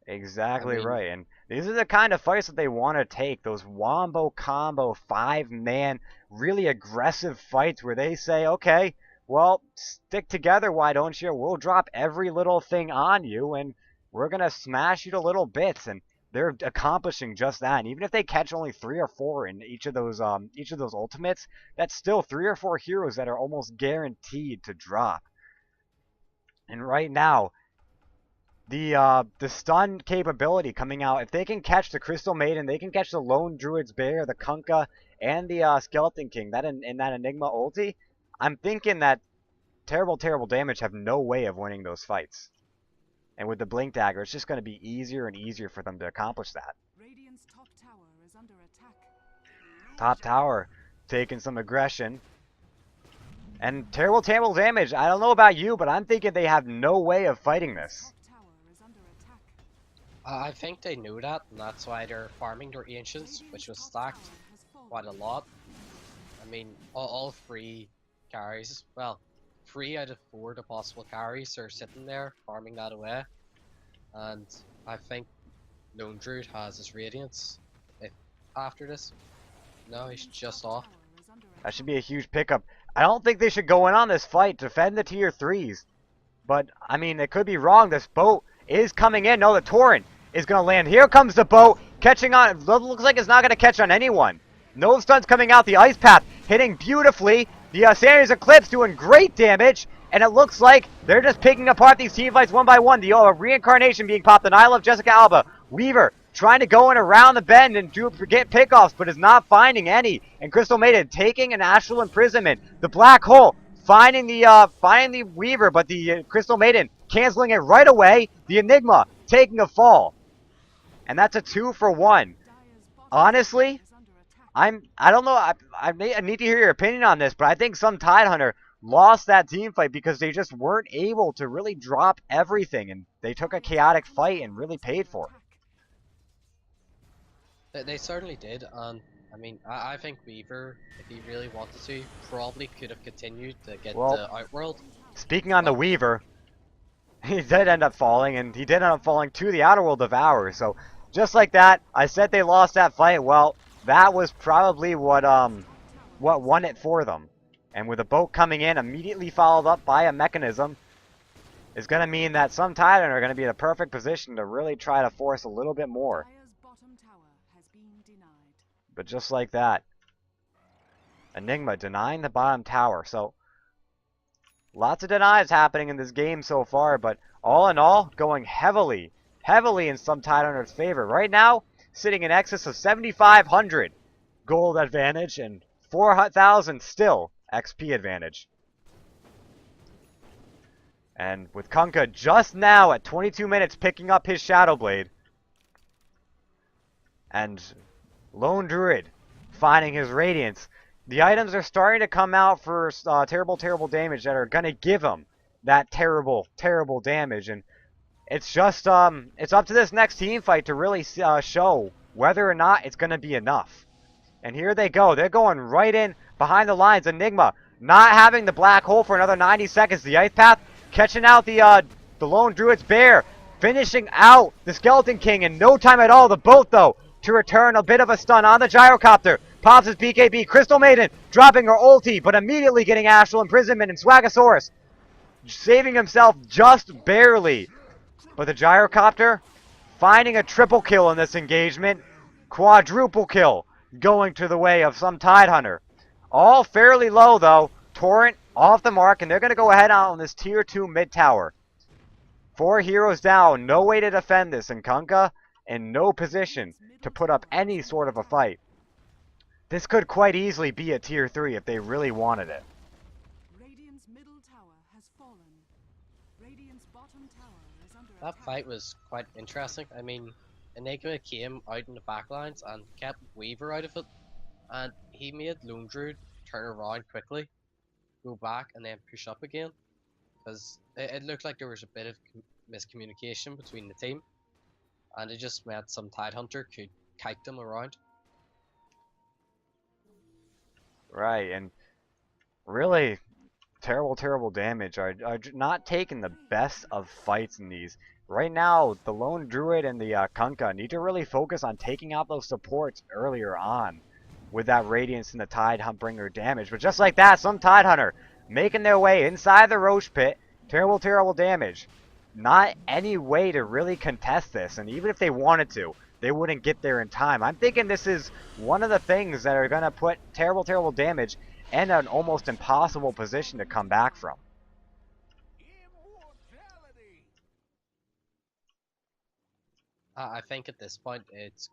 Exactly right, and these are the kind of fights that they want to take, those wombo combo 5-man really aggressive fights where they say, okay, well, stick together, why don't you? We'll drop every little thing on you and we're gonna smash you to little bits. And they're accomplishing just that. And even if they catch only 3 or 4 in each of those ultimates, that's still 3 or 4 heroes that are almost guaranteed to drop. And right now, the stun capability coming out, if they can catch the Crystal Maiden, they can catch the Lone Druid's Bear, the Kunkka, and the Skeleton King, that in that Enigma ulti, I'm thinking that terrible, terrible damage have no way of winning those fights. And with the Blink Dagger, it's just going to be easier and easier for them to accomplish that. Radiant's top tower is under attack. Top tower taking some aggression. And terrible, terrible damage. I don't know about you, but I'm thinking they have no way of fighting this. I think they knew that, and that's why they're farming their Ancients, which was stacked quite a lot. I mean, all 3 carries, well, 3 out of 4 the possible carries are sitting there farming that away. And I think Lone Druid has his Radiance after this. No, he's just off. That should be a huge pickup. I don't think they should go in on this fight, defend the tier 3s. But, I mean, it could be wrong. This boat is coming in. No, the Torrent is going to land. Here comes the boat, catching on. It looks like it's not going to catch on anyone. No stuns coming out. The Ice Path hitting beautifully. The Sandy's Eclipse doing great damage. And it looks like they're just picking apart these team fights one by one. The Reincarnation being popped. The Nile of Jessica Alba. Weaver trying to go in around the bend and get pickoffs, but is not finding any. And Crystal Maiden taking an Astral Imprisonment. The Black Hole finding the Weaver, but the Crystal Maiden canceling it right away. The Enigma taking a fall. And that's a 2-for-1. Honestly, I don't know, I need to hear your opinion on this, but I think some Tidehunter lost that team fight because they just weren't able to really drop everything, and they took a chaotic fight and really paid for it. They certainly did, and I mean, I think Weaver, if he really wanted to, probably could have continued to get the Outworld. Speaking on the Weaver, he did end up falling, and he did end up falling to the Outerworld Devourer. So just like that, I said they lost that fight. Well, that was probably what won it for them. And with a boat coming in, immediately followed up by a mechanism, is going to mean that some Titan are going to be in a perfect position to really try to force a little bit more. But just like that, Enigma denying the bottom tower. So lots of denies happening in this game so far, but all in all, going heavily in some Tidehunter's favor. Right now, sitting in excess of 7,500 gold advantage and 4,000 still XP advantage. And with Kunkka just now at 22 minutes picking up his Shadow Blade. And Lone Druid finding his Radiance. The items are starting to come out for terrible damage that are going to give him that terrible damage. And it's just, it's up to this next team fight to really show whether or not it's going to be enough. And here they go. They're going right in behind the lines. Enigma not having the black hole for another 90 seconds. The Ice Path catching out the Lone Druid's Bear. Finishing out the Skeleton King in no time at all. The boat, though, to return a bit of a stun on the Gyrocopter. Pops his BKB. Crystal Maiden dropping her ulti, but immediately getting Astral Imprisonment, and Swagasaurus saving himself just barely. But the Gyrocopter finding a triple kill in this engagement. Quadruple kill going to the way of some Tidehunter. All fairly low, though. Torrent off the mark, and they're going to go ahead on this tier 2 mid tower. 4 heroes down. No way to defend this, and Kunkka in no position to put up any sort of a fight. This could quite easily be a tier 3 if they really wanted it. Radiant's middle tower has fallen. Radiant's bottom tower is under That attack. fight was quite interesting. I mean, Enigma came out in the backlines and kept Weaver out of it, and he made Lone Druid turn around quickly, go back, and then push up again, because it looked like there was a bit of miscommunication between the team, and it just meant some Tidehunter could kite them around. Right, and really terrible damage are not taking the best of fights in these. Right now, the Lone Druid and the Kunkka need to really focus on taking out those supports earlier on with that Radiance and the Tidebringer damage. But just like that, some Tidehunter making their way inside the Roche Pit. Terrible damage. Not any way to really contest this, and even if they wanted to, they wouldn't get there in time. I'm thinking this is one of the things that are going to put terrible damage in an almost impossible position to come back from. I think at this point it's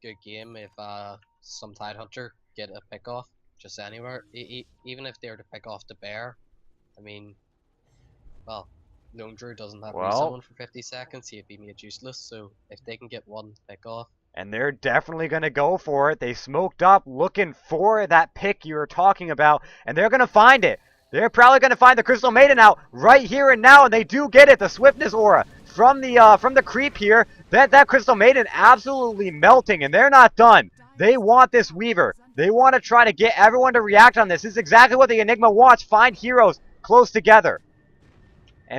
good game if some Tidehunter get a pick off just anywhere, even if they were to pick off the Bear. I mean, well, Lone Druid doesn't have someone for 50 seconds, he'd be made useless, so if they can get one pick off. And they're definitely going to go for it. They smoked up looking for that pick you were talking about, and they're going to find it. They're probably going to find the Crystal Maiden out right here and now, and they do get it. The Swiftness Aura from the creep here. That Crystal Maiden absolutely melting, and they're not done. They want this Weaver. They want to try to get everyone to react on this. This is exactly what the Enigma wants. Find heroes close together.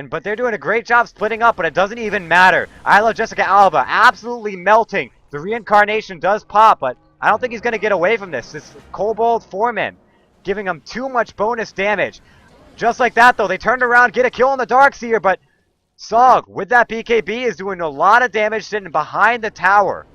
But they're doing a great job splitting up, but it doesn't even matter. I love Jessica Alba absolutely melting. The reincarnation does pop, but I don't think he's going to get away from this. This Kobold Foreman giving him too much bonus damage. Just like that, though, they turned around, get a kill on the Darkseer, but Sog, with that BKB, is doing a lot of damage sitting behind the tower.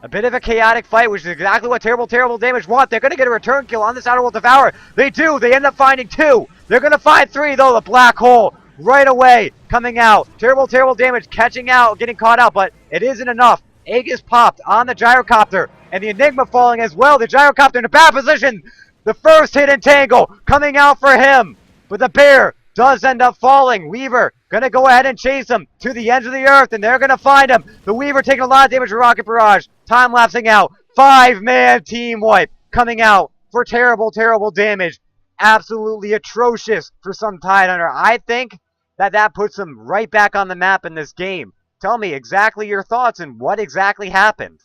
A bit of a chaotic fight, which is exactly what terrible damage want. They're going to get a return kill on this Outerworld Devourer. They do. They end up finding 2. They're going to find 3, though. The Black Hole right away coming out. Terrible damage catching out, getting caught out, but it isn't enough. Aegis popped on the Gyrocopter, and the Enigma falling as well. The Gyrocopter in a bad position. The first hit entangle coming out for him, but the Bear does end up falling. Weaver Gonna go ahead and chase him to the ends of the earth, and they're gonna find him. The Weaver taking a lot of damage to Rocket Barrage. Time-lapsing out. 5-man team wipe coming out for terrible, terrible damage. Absolutely atrocious for some Tidehunter. I think that puts them right back on the map in this game. Tell me exactly your thoughts and what exactly happened.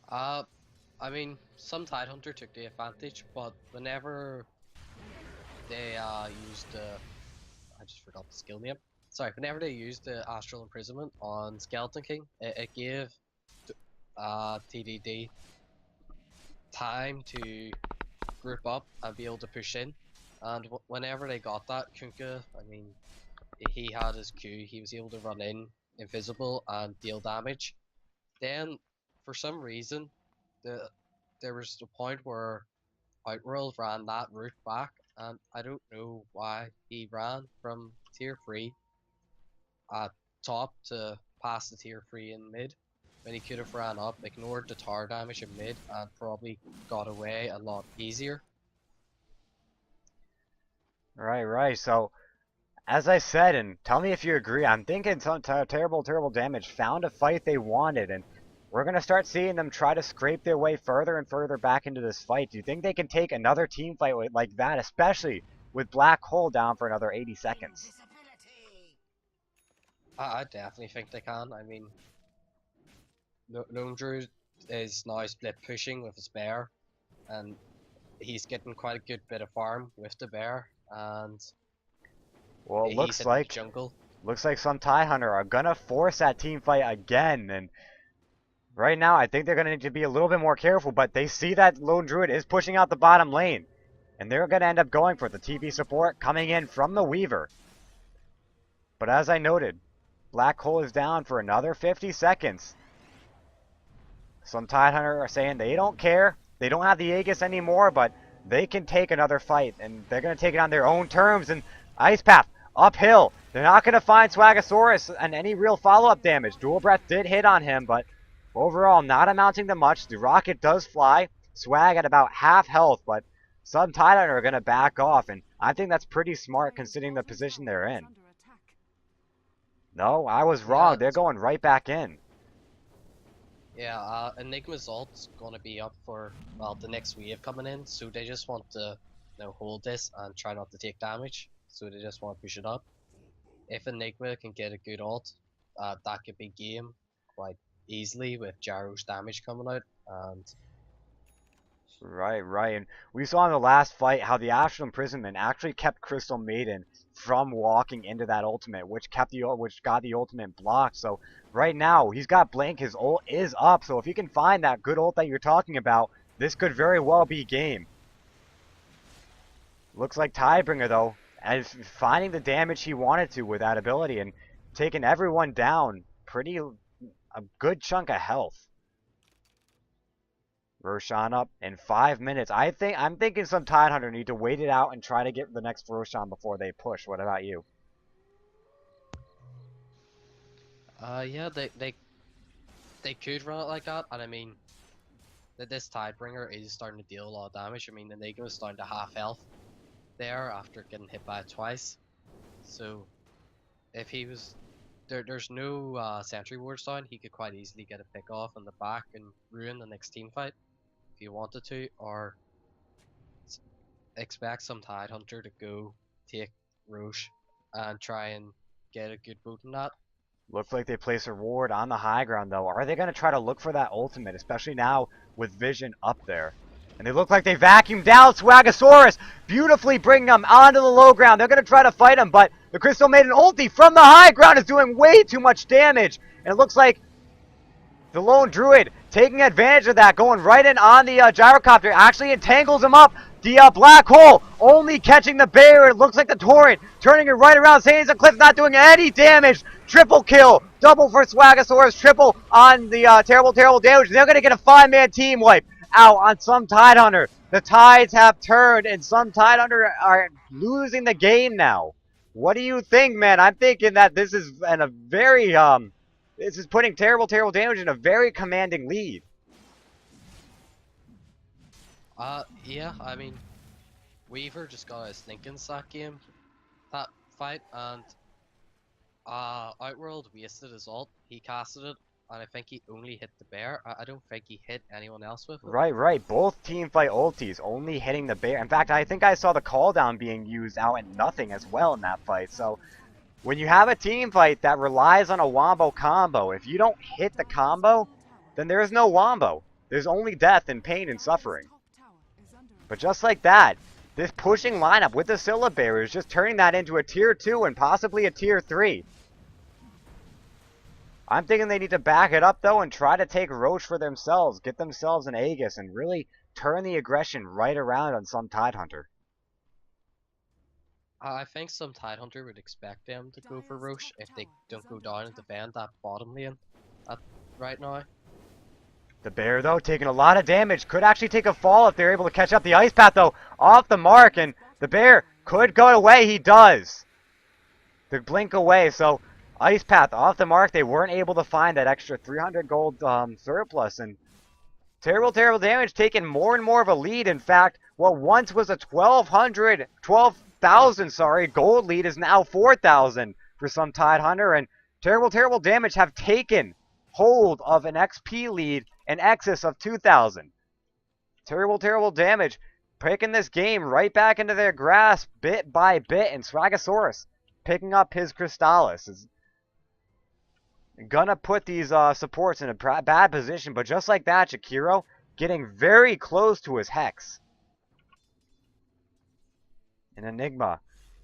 I mean, some Tidehunter took the advantage, but whenever they used I just forgot the skill name. Sorry, whenever they used the Astral Imprisonment on Skeleton King, it gave TDD time to group up and be able to push in. And whenever they got that, Kunkka, I mean, he had his Q, he was able to run in invisible and deal damage. Then, for some reason, there was the point where Outworld ran that route back, and I don't know why he ran from tier 3 at top to past the tier 3 in mid, when he could have ran up, ignored the tower damage in mid, and probably got away a lot easier. Right. So, as I said, and tell me if you agree, I'm thinking some terrible, terrible damage found a fight they wanted, and we're going to start seeing them try to scrape their way further and further back into this fight. Do you think they can take another team fight like that, especially with Black Hole down for another 80 seconds? I definitely think they can. I mean, Lone Druid is now split pushing with his bear, and he's getting quite a good bit of farm with the bear, and well, it looks like jungle. Looks like some Tidehunter are gonna force that team fight again, and right now I think they're gonna need to be a little bit more careful. But they see that Lone Druid is pushing out the bottom lane, and they're gonna end up going for the TP support coming in from the Weaver. But as I noted, Black Hole is down for another 50 seconds. Some Tidehunter are saying they don't care. They don't have the Aegis anymore, but they can take another fight, and they're going to take it on their own terms. And Ice Path, uphill. They're not going to find Swagasaurus and any real follow-up damage. Dual Breath did hit on him, but overall not amounting to much. The rocket does fly. Swag at about half health, but some Tidehunter are going to back off, and I think that's pretty smart considering the position they're in. No, I was wrong. They're going right back in. Yeah, Enigma's ult's gonna be up for, well, the next wave coming in, so they just want to, hold this and try not to take damage, so they just want to push it up. If Enigma can get a good ult, that could be game quite easily with Gyro's damage coming out, and... Right. And we saw in the last fight how the Astral Imprisonment actually kept Crystal Maiden from walking into that ultimate, which got the ultimate blocked. So right now he's got Blink. His ult is up. So if he can find that good ult that you're talking about, this could very well be game. Looks like Tidebringer though, as finding the damage he wanted to with that ability and taking everyone down a good chunk of health. Roshan up in 5 minutes. I'm thinking some Tidehunter need to wait it out and try to get the next Roshan before they push. What about you? Yeah, they could run it like that, and I mean, that this Tidebringer is starting to deal a lot of damage. I mean, the Enigma's down to half health there after getting hit by it twice. So, if he was... There's no sentry wards down, he could quite easily get a pick off in the back and ruin the next team fight. If you wanted to, or expect some Tidehunter to go take Roche and try and get a good boot in that. Looks like they place a ward on the high ground though. Are they going to try to look for that ultimate, especially now with Vision up there? And they look like they vacuumed down Swagasaurus, beautifully bringing him onto the low ground. They're going to try to fight him, but the Crystal Maiden ulti from the high ground is doing way too much damage. And it looks like the Lone Druid taking advantage of that, going right in on the gyrocopter, actually entangles him up. The Black Hole only catching the bear. It looks like the Torrent turning it right around. Sands and Cliff not doing any damage. Triple kill, double for Swagasaurus, triple on the terrible, terrible damage. They're going to get a 5-man team wipe out on some Tidehunter. The tides have turned, and some Tidehunter are losing the game now. What do you think, man? I'm thinking that this is in a very this is putting terrible, terrible damage in a very commanding lead. Yeah, I mean, Weaver just got his thinking sack game. fight, and Outworld wasted his ult. He casted it, and I think he only hit the bear. I don't think he hit anyone else with it. Right. Both team fight ultis only hitting the bear. In fact, I think I saw the call down being used out in nothing as well in that fight. So when you have a team fight that relies on a wombo combo, if you don't hit the combo, then there is no wombo. There's only death and pain and suffering. But just like that, this pushing lineup with the Syllabear is just turning that into a tier 2 and possibly a tier 3. I'm thinking they need to back it up though and try to take Roche for themselves, get themselves an Aegis, and really turn the aggression right around on some Tidehunter. I think some Tidehunter would expect them to go for Roche if they don't go down and defend that bottom lane right now. The bear, though, taking a lot of damage. Could actually take a fall if they're able to catch up. The Ice Path, though, off the mark. And the bear could go away. He does. The blink away. So, Ice Path off the mark. They weren't able to find that extra 300 gold surplus. And terrible damage, taking more and more of a lead. In fact, what once was a 12,000 gold lead is now 4,000 for some Tidehunter. And terrible damage have taken hold of an XP lead in excess of 2,000. Terrible damage, picking this game right back into their grasp bit by bit, and Swagasaurus picking up his Crystallis is gonna put these supports in a bad position, but just like that, Shakiro getting very close to his Hex. And Enigma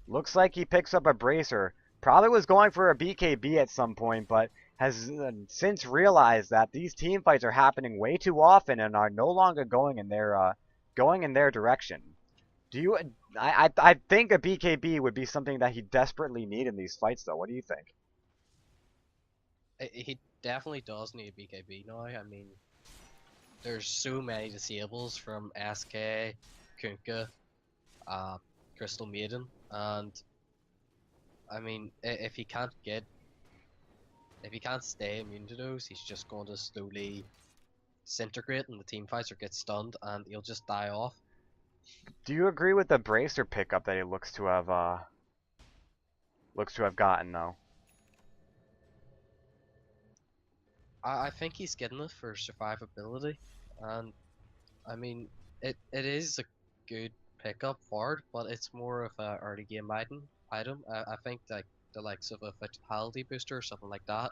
looks like he picks up a Bracer. Probably was going for a BKB at some point, but has since realized that these team fights are happening way too often and are no longer going in their direction. I think a BKB would be something that he desperately need in these fights, though. What do you think? He definitely does need a BKB now. I mean, there's so many disables from SK, Kunkka, Crystal Maiden, and I mean, if he can't stay immune to those, he's just going to slowly disintegrate in the team fights or get stunned, and he'll just die off. Do you agree with the Bracer pickup that he looks to have gotten, though? I think he's getting it for survivability, and I mean, it is a good pickup for it, but it's more of a early game item. I think like the likes of a vitality booster or something like that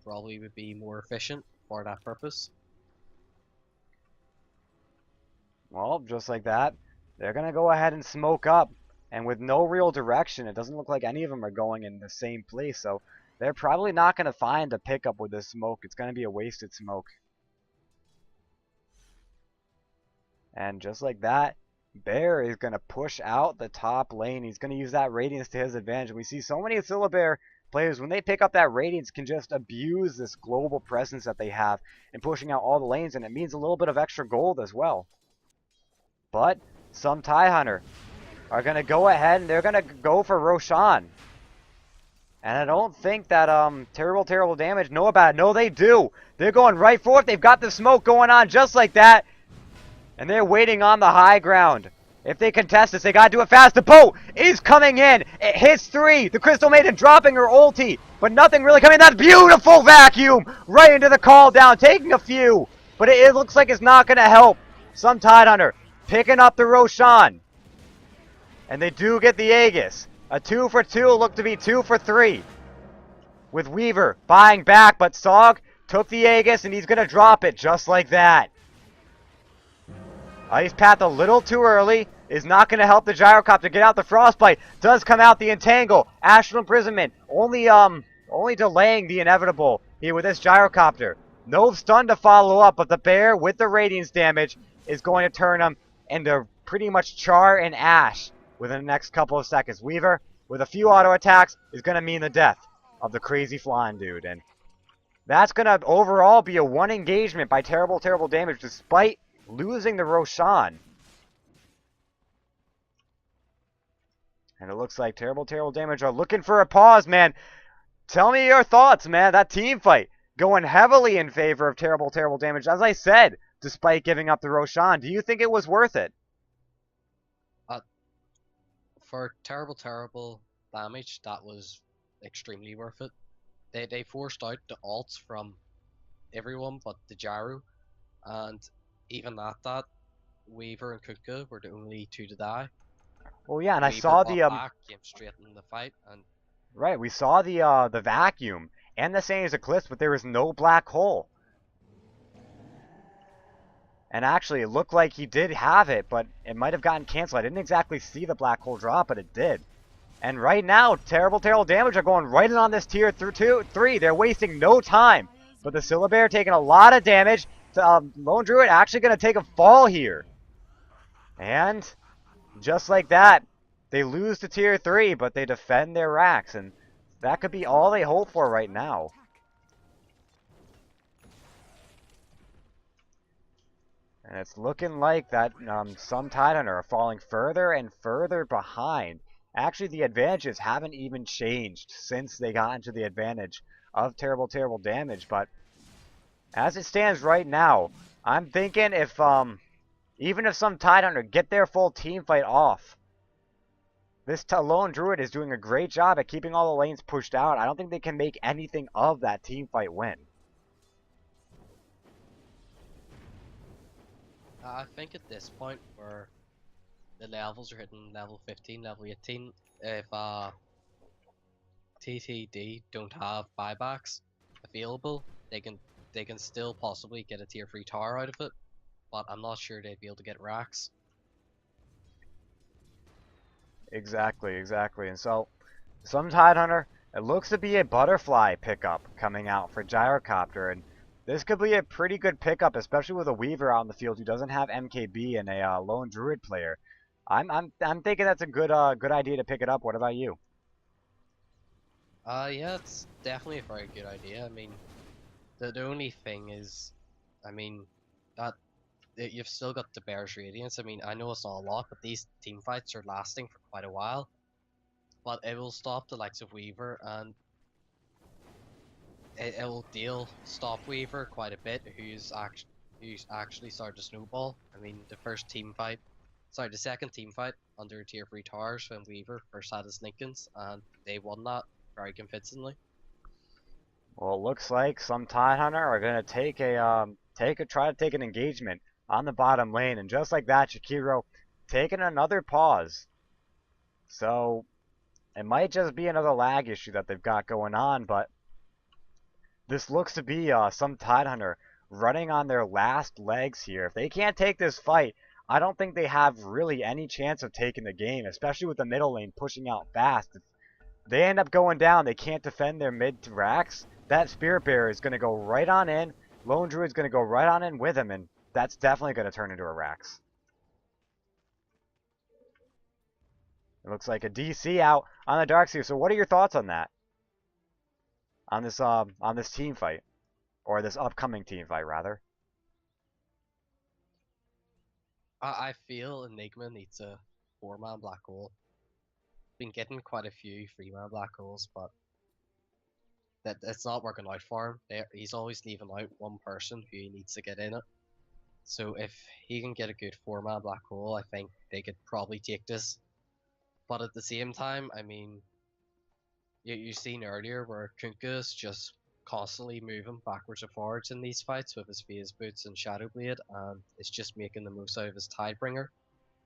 probably would be more efficient for that purpose. Well, just like that, they're going to go ahead and smoke up. And with no real direction, it doesn't look like any of them are going in the same place. So they're probably not going to find a pickup with this smoke. It's going to be a wasted smoke. And just like that, Bear is going to push out the top lane. He's going to use that Radiance to his advantage. And we see so many Syllabear players, when they pick up that Radiance, can just abuse this global presence that they have in pushing out all the lanes. And it means a little bit of extra gold as well. But some Tidehunter are going to go ahead and they're going to go for Roshan. And I don't think that terrible damage know about it. No, they do. They're going right for it. They've got the smoke going on just like that. And they're waiting on the high ground. If they contest this, they got to do it fast. The boat is coming in. It hits 3. The Crystal Maiden dropping her ulti. But nothing really coming. That beautiful vacuum right into the call down. Taking a few. But it looks like it's not going to help. Some Tidehunter picking up the Roshan. And they do get the Aegis. A 2 for 2 will look to be 2 for 3. With Weaver buying back. But Sog took the Aegis and he's going to drop it just like that. Ice Path a little too early. Is not going to help the Gyrocopter get out the Frostbite. Does come out the Entangle. Astral Imprisonment. Only delaying the inevitable here with this Gyrocopter. No stun to follow up, but the Bear with the Radiance damage is going to turn him into pretty much char and ash within the next couple of seconds. Weaver, with a few auto attacks, is going to mean the death of the crazy flying dude. And that's going to overall be a 1 engagement by terrible damage, despite losing the Roshan. And it looks like terrible damage are looking for a pause, man. Tell me your thoughts, man. That team fight going heavily in favor of terrible damage. As I said, despite giving up the Roshan, do you think it was worth it? For terrible, damage, that was extremely worth it. They forced out the ults from everyone but the Gyro, and even at that, Weaver and Kunkka were the only two to die. Well, yeah, and I Weaver saw bought the back, came straight in the fight, and right, we saw the vacuum and the Sane's Eclipse, but there was no black hole. And actually, it looked like he did have it, but it might have gotten canceled. I didn't exactly see the black hole drop, but it did. And right now, terrible damage are going right in on this tier 3. They're wasting no time. But the Syllabear taking a lot of damage. Lone Druid actually going to take a fall here. And just like that, they lose to tier 3, but they defend their racks. And that could be all they hope for right now. And it's looking like that some Tidehunter are falling further and further behind. Actually, the advantages haven't even changed since they got into the advantage of terrible damage. But as it stands right now, I'm thinking if even if some Tidehunter get their full team fight off, this Lone Druid is doing a great job at keeping all the lanes pushed out. I don't think they can make anything of that team fight win. I think at this point where the levels are hitting level 15, level 18, if TTD don't have buybacks available, they can still possibly get a tier 3 tower out of it, but I'm not sure they'd be able to get racks. Exactly. And so, some Tidehunter, it looks to be a butterfly pickup coming out for Gyrocopter, and this could be a pretty good pickup, especially with a Weaver out in the field who doesn't have MKB and a Lone Druid player. I'm thinking that's a good idea to pick it up. What about you? Yeah, it's definitely a very good idea. I mean, the only thing is, I mean, that you've still got the Bear's Radiance. I mean, I know it's not a lot, but these team fights are lasting for quite a while. But it will stop the likes of Weaver, and it will stop Weaver quite a bit, who's actually started to snowball. I mean, the second team fight under tier 3 towers when Weaver first had his Lincolns, and they won that very convincingly. Well, it looks like some Tidehunter are gonna try to take an engagement on the bottom lane, and just like that, Shakiro taking another pause. So it might just be another lag issue that they've got going on, but this looks to be some Tidehunter running on their last legs here. If they can't take this fight, I don't think they have really any chance of taking the game, especially with the middle lane pushing out fast. If they end up going down, they can't defend their mid racks. That Spirit Bearer is going to go right on in. Lone Druid's going to go right on in with him, and that's definitely going to turn into a Rax. It looks like a DC out on the Darkseer. So what are your thoughts on that? On this team fight, or this upcoming team fight rather? I feel Enigma needs a 4-man black hole. Been getting quite a few 3-man black holes, but it's not working out for him. He's always leaving out one person who he needs to get in it. So if he can get a good 4-man black hole, I think they could probably take this. But at the same time, I mean, you've seen earlier where Kunkka is just constantly moving backwards and forwards in these fights with his phase boots and Shadowblade, and it's just making the most out of his Tidebringer.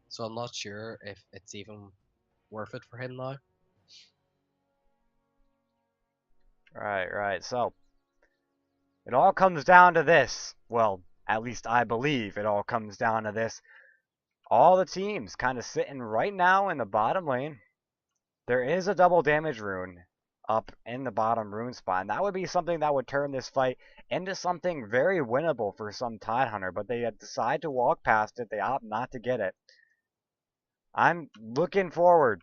So I'm not sure if it's even worth it for him now. Right. So it all comes down to this. Well, at least I believe it all comes down to this. All the teams kind of sitting right now in the bottom lane. There is a double damage rune up in the bottom rune spot, and that would be something that would turn this fight into something very winnable for some Tidehunter, but they decide to walk past it. They opt not to get it. I'm looking forward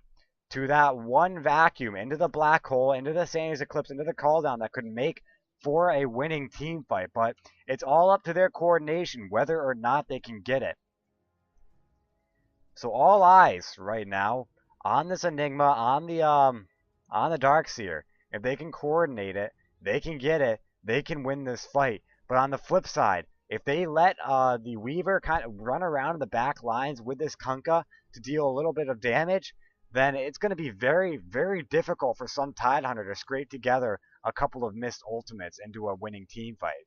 to that one vacuum into the black hole, into the Sandy's Eclipse, into the call down that could make for a winning team fight, but it's all up to their coordination whether or not they can get it. So all eyes right now on this Enigma, on the Darkseer. If they can coordinate it, they can get it, they can win this fight. But on the flip side, if they let the Weaver kind of run around in the back lines with this Kunkka to deal a little bit of damage, then it's going to be very, very difficult for some Tidehunter to scrape together a couple of missed ultimates into a winning team fight.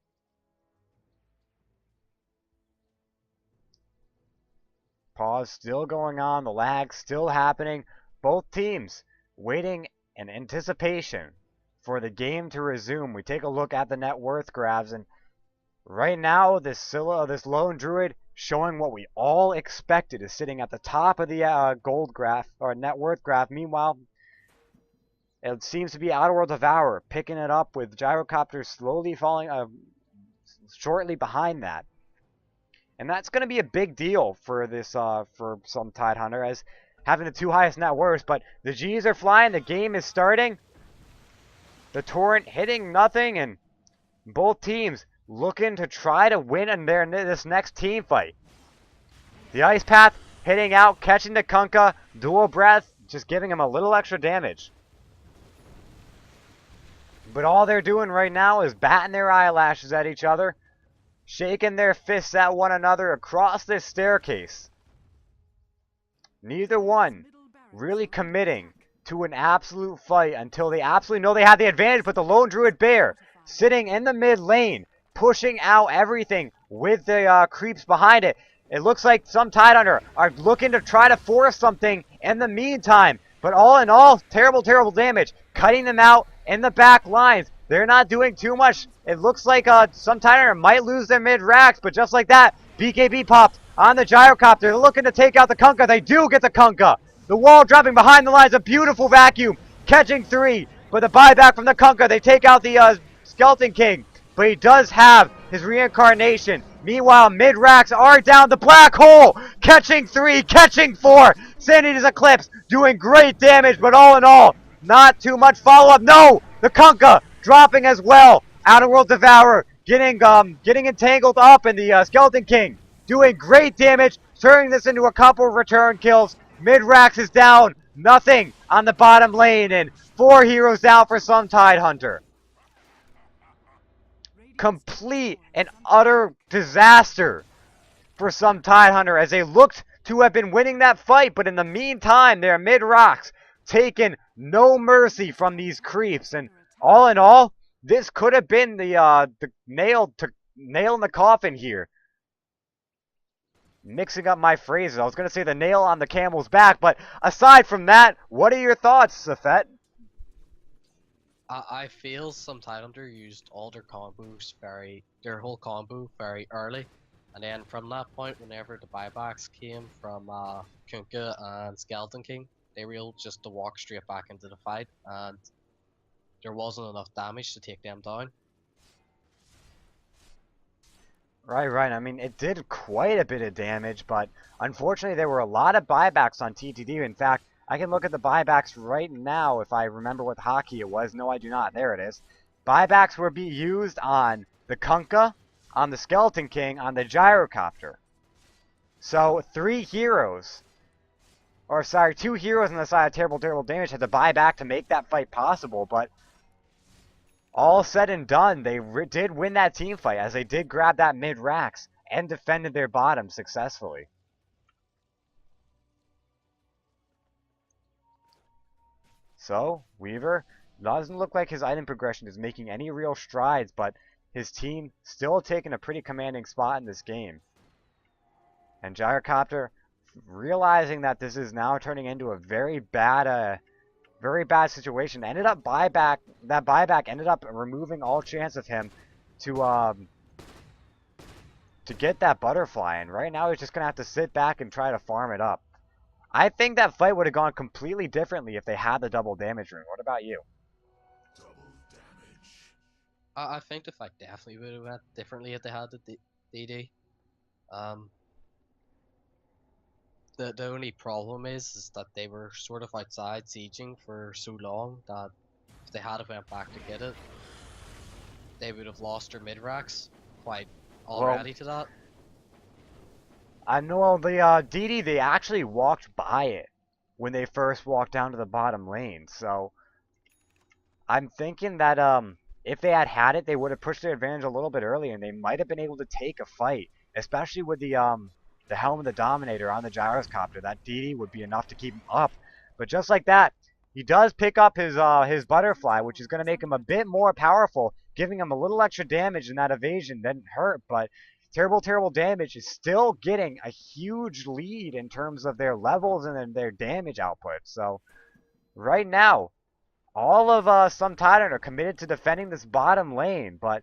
Pause still going on, the lag still happening. Both teams waiting in anticipation for the game to resume. We take a look at the net worth graphs, and right now this lone druid showing what we all expected is sitting at the top of the gold graph or net worth graph. Meanwhile, it seems to be Outerworld Devourer picking it up with Gyrocopter slowly falling shortly behind that. And that's going to be a big deal for this for some Tidehunter, as having the 2 highest net worths. But the G's are flying, the game is starting. The torrent hitting nothing, and both teams looking to try to win in this next team fight. The Ice Path hitting out, catching the Kunkka, dual breath, just giving him a little extra damage. But all they're doing right now is batting their eyelashes at each other, shaking their fists at one another across this staircase. Neither one really committing to an absolute fight until they absolutely know they have the advantage, but the Lone Druid Bear sitting in the mid lane, pushing out everything with the creeps behind it. It looks like some Tidehunter are looking to try to force something in the meantime, but all in all, terrible, terrible damage, cutting them out in the back lines. They're not doing too much. It looks like some Tidehunter might lose their mid-racks, but just like that, BKB popped on the Gyrocopter. They're looking to take out the Kunkka. They do get the Kunkka. The wall dropping behind the lines, a beautiful vacuum, catching 3. But the buyback from the Kunkka, they take out the Skeleton King, but he does have his reincarnation. Meanwhile, mid-racks are down the black hole, catching 3, catching 4. Sanity's Eclipse doing great damage, but all in all, not too much follow-up. No, the Kunkka dropping as well. Outerworld Devourer getting entangled up in the Skeleton King, doing great damage, turning this into a couple of return kills. Mid-racks is down, nothing on the bottom lane, and 4 heroes down for some Tidehunter. Complete and utter disaster for some Tidehunter, as they looked to have been winning that fight, but in the meantime, their mid-rocks taking no mercy from these creeps, and all in all, this could have been the nail in the coffin here. Mixing up my phrases, I was going to say the nail on the camel's back, but aside from that, what are your thoughts, Safet? I feel some Tidehunter used all their combos their whole combo very early, and then from that point, whenever the buybacks came from Kunkka and Skeleton King, they were able just to walk straight back into the fight, and there wasn't enough damage to take them down. Right. I mean, it did quite a bit of damage, but unfortunately there were a lot of buybacks on TTD. In fact, I can look at the buybacks right now if I remember what hockey it was. No, I do not. There it is. Buybacks were being used on the Kunkka, on the Skeleton King, on the Gyrocopter. So 2 heroes on the side of terrible, terrible damage had to buy back to make that fight possible, but all said and done, they did win that team fight, as they did grab that mid-racks and defended their bottom successfully. So, Weaver doesn't look like his item progression is making any real strides, but his team still taking a pretty commanding spot in this game. And Gyrocopter, realizing that this is now turning into a very bad situation, ended up buyback ended up removing all chance of him to get that butterfly, and right now he's just gonna have to sit back and try to farm it up. I think that fight would have gone completely differently if they had the double damage ring. What about you? I think the fight definitely would have went differently if they had the DD. The only problem is that they were sort of outside sieging for so long that if they had went back to get it, they would have lost their mid-racks quite already to that. I know the DD, they actually walked by it when they first walked down to the bottom lane, so I'm thinking that if they had it, they would have pushed their advantage a little bit earlier, and they might have been able to take a fight, especially with the Helm of the Dominator on the Gyrocopter. That DD would be enough to keep him up. But just like that, he does pick up his butterfly, which is going to make him a bit more powerful, giving him a little extra damage, and that evasion didn't hurt, but terrible damage is still getting a huge lead in terms of their levels and then their damage output. So right now, all of some Titan are committed to defending this bottom lane, but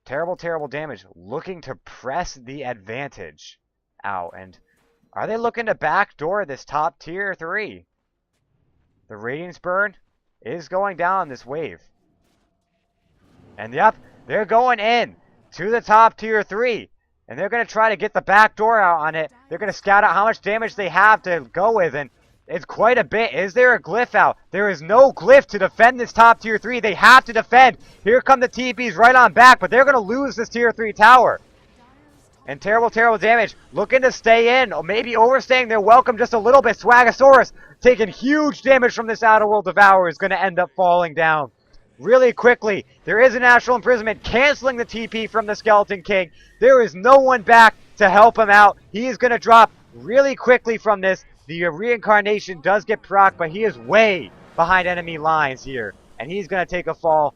terrible damage, looking to press the advantage out. And are they looking to backdoor this top tier 3? The Radiance Burn is going down this wave. And yep, they're going in to the top tier 3. And they're going to try to get the back door out on it. They're going to scout out how much damage they have to go with. And it's quite a bit. Is there a glyph out? There is no glyph to defend this top tier 3. They have to defend. Here come the TPs right on back. But they're going to lose this tier 3 tower. And terrible damage. Looking to stay in. Or maybe overstaying their welcome just a little bit. Swagasaurus taking huge damage from this Outer World Devourer is going to end up falling down really quickly. There is a natural imprisonment canceling the TP from the Skeleton King. There is no one back to help him out. He is going to drop really quickly from this. The reincarnation does get proc, but he is way behind enemy lines here. And he's going to take a fall.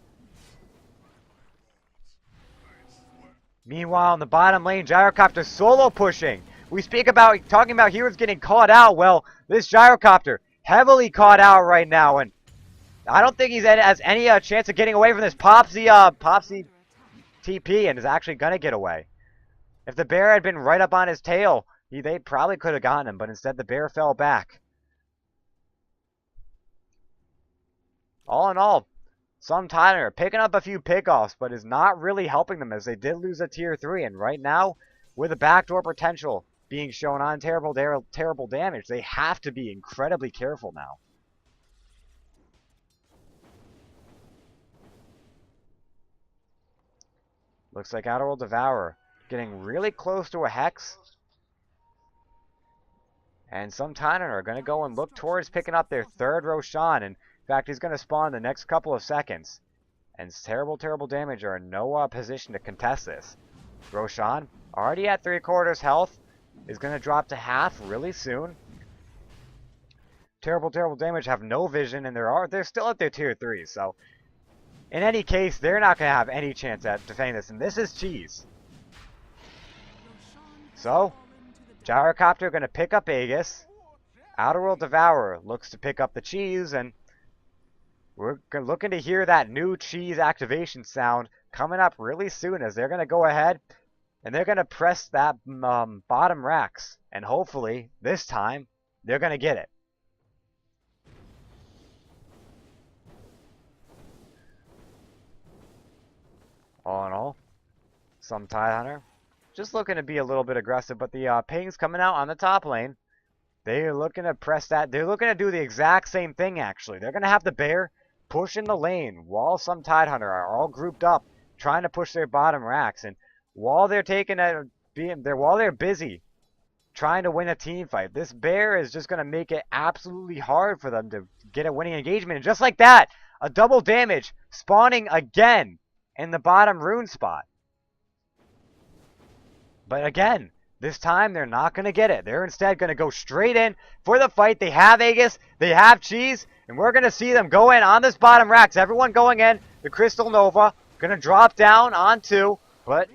Meanwhile, in the bottom lane, Gyrocopter solo pushing. We speak about talking about heroes getting caught out. Well, this Gyrocopter heavily caught out right now, and I don't think has any chance of getting away from this Popsy TP, and is actually gonna get away. If the bear had been right up on his tail, they probably could have gotten him, but instead the bear fell back. All in all, some Titan are picking up a few pickoffs, but is not really helping them as they did lose a tier 3. And right now, with a backdoor potential being shown on terrible damage, they have to be incredibly careful now. Looks like Outer World Devourer getting really close to a Hex. And some Titan are going to go and look towards picking up their third Roshan. In fact, he's going to spawn in the next couple of seconds. And terrible damage are in no position to contest this. Roshan, already at 3/4 health, is going to drop to half really soon. Terrible damage have no vision, and they're still at their tier 3. So, in any case, they're not going to have any chance at defending this. And this is cheese. So, Gyrocopter going to pick up Aegis. Outer World Devourer looks to pick up the cheese, and we're looking to hear that new cheese activation sound coming up really soon as they're going to go ahead and they're going to press that bottom racks. And hopefully, this time, they're going to get it. All in all, some Tidehunter just looking to be a little bit aggressive, but the ping's coming out on the top lane. They're looking to press that. They're looking to do the exact same thing, actually. They're going to have the bear push in the lane while some Tidehunter are all grouped up trying to push their bottom racks. And while they're while they're busy trying to win a team fight, this bear is just going to make it absolutely hard for them to get a winning engagement. And just like that, a double damage spawning again in the bottom rune spot. But again, this time they're not going to get it. They're instead going to go straight in for the fight. They have Aegis, they have cheese, and we're going to see them go in on this bottom racks. Everyone going in. The Crystal Nova going to drop down on 2, but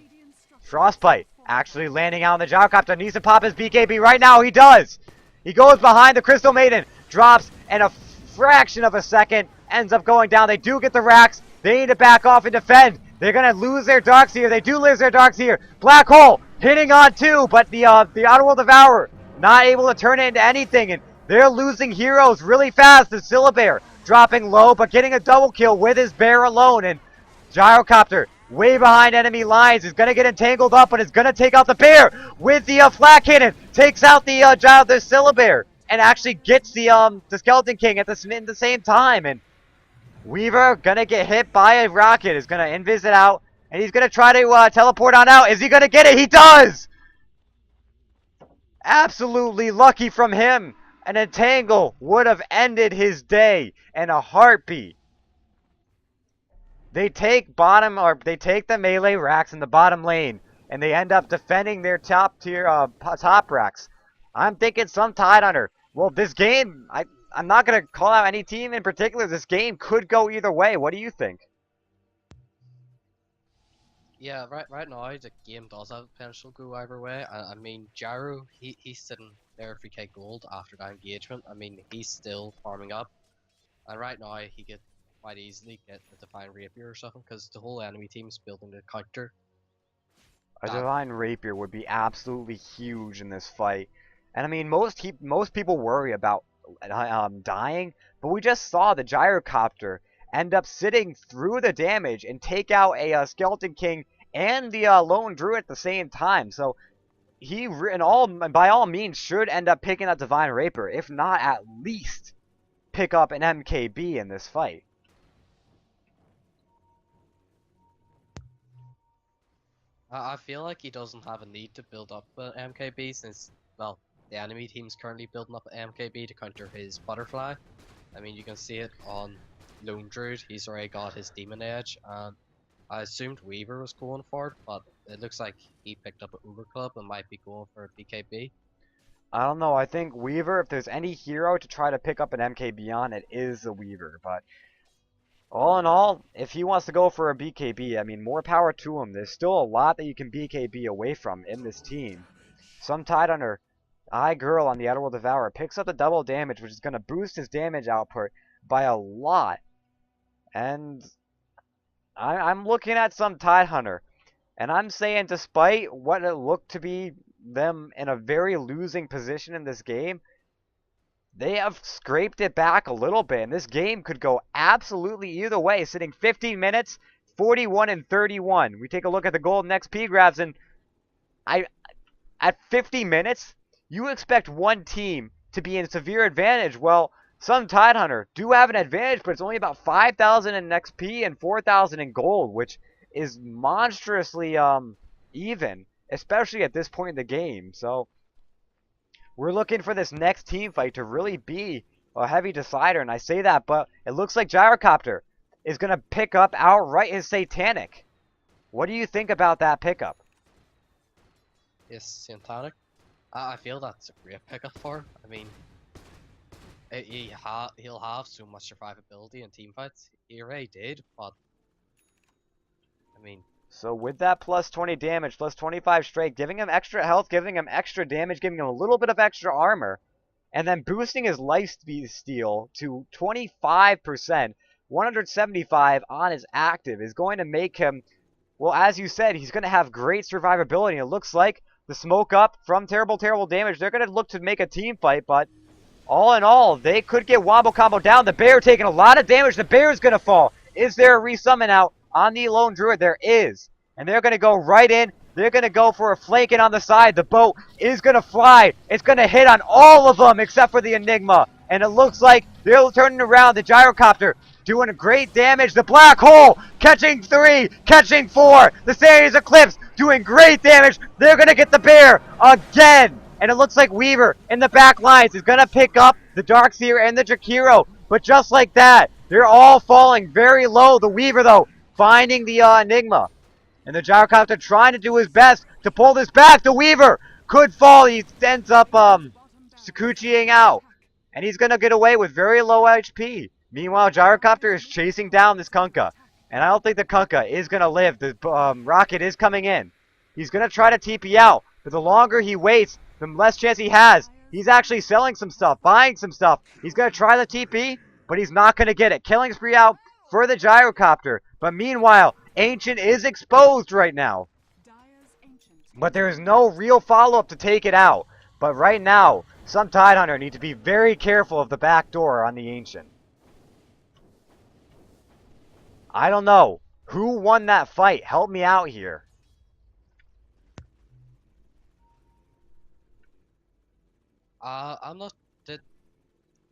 Frostbite actually landing out on the Gyrocopter. Needs to pop his BKB right now. He does. He goes behind the Crystal Maiden, drops, and a fraction of a second ends up going down. They do get the racks. They need to back off and defend. They're going to lose their Darkseer. They do lose their Darkseer. Black Hole hitting on 2, but the Outer World Devourer not able to turn it into anything. And they're losing heroes really fast. The Syllabear dropping low, but getting a double kill with his bear alone. And Gyrocopter, way behind enemy lines, is going to get entangled up, but is going to take out the bear with the flat cannon. Takes out the Syllabear and actually gets the Skeleton King at the same time. And Weaver gonna get hit by a rocket, is gonna invis it out, and he's gonna try to teleport on out. Is he gonna get it? He does! Absolutely lucky from him. An entangle would have ended his day in a heartbeat. They take the melee racks in the bottom lane, and they end up defending their top racks. I'm thinking some Tidehunter Well, this game, I'm not gonna call out any team in particular. This game could go either way. What do you think? Yeah, right now the game does have potential to go either way. I mean, Gyro, he's sitting there 3k gold after that engagement. I mean, he's still farming up, and right now he could quite easily get the Divine Rapier or something because the whole enemy team's building the counter. A That Divine Rapier would be absolutely huge in this fight. And I mean, most people worry about dying, but we just saw the Gyrocopter end up sitting through the damage and take out a Skeleton King and the Lone Druid at the same time. So he, by all means, should end up picking up Divine Rapier, if not at least pick up an MKB in this fight. I feel like he doesn't have a need to build up an MKB since, well, the enemy team's currently building up an MKB to counter his Butterfly. I mean, you can see it on Lone Druid, he's already got his Demon Edge, and I assumed Weaver was going for it, but it looks like he picked up an Uber Club and might be going for a BKB. I don't know. I think Weaver, if there's any hero to try to pick up an MKB on, it is the Weaver. But all in all, if he wants to go for a BKB, I mean, more power to him. There's still a lot that you can BKB away from in this team. Some Tidehunter, Girl on the Outerworld Devourer, picks up the double damage, which is going to boost his damage output by a lot. And I'm looking at some Tidehunter, and I'm saying despite what it looked to be them in a very losing position in this game, they have scraped it back a little bit, and this game could go absolutely either way, sitting 15 minutes, 41 and 31. We take a look at the golden XP grabs, and at 50 minutes, you expect one team to be in severe advantage. Well, some Tidehunter do have an advantage, but it's only about 5,000 in XP and 4,000 in gold, which is monstrously even, especially at this point in the game. So we're looking for this next team fight to really be a heavy decider, and I say that, but it looks like Gyrocopter is going to pick up outright his Satanic. What do you think about that pickup? Yes, Satanic. I feel that's a great pickup for him. I mean, he'll have so much survivability in team fights. He already did, but I mean, So with that plus 20 damage, plus 25 strength, giving him extra health, giving him extra damage, giving him a little bit of extra armor, and then boosting his life steal to 25%, 175 on his active is going to make him, well, as you said, he's going to have great survivability. And it looks like the smoke up from terrible damage, they're going to look to make a team fight, but all in all, they could get wombo combo down. The bear taking a lot of damage. The bear is going to fall. Is there a resummon out on the Lone Druid? There is. And they're going to go right in. They're going to go for a flanking on the side. The boat is going to fly. It's going to hit on all of them except for the Enigma. And it looks like they're turning around. The Gyrocopter doing great damage. The Black Hole catching 3, catching 4. The Series Eclipse doing great damage. They're going to get the bear again. And it looks like Weaver in the back lines is going to pick up the Darkseer and the Jakiro. But just like that, they're all falling very low. The Weaver, though, finding the Enigma. And the Gyrocopter trying to do his best to pull this back. The Weaver could fall. He ends up Sakuchiing out. And he's going to get away with very low HP. Meanwhile, Gyrocopter is chasing down this Kunkka. And I don't think the Kunkka is going to live. The rocket is coming in. He's going to try to TP out. But the longer he waits, the less chance he has. He's actually selling some stuff, buying some stuff. He's going to try the TP, but he's not going to get it. Killing spree out for the Gyrocopter. But meanwhile, Ancient is exposed right now. But there is no real follow-up to take it out. But right now, some Tidehunter need to be very careful of the back door on the Ancient. I don't know. Who won that fight? Help me out here. I'm not. Did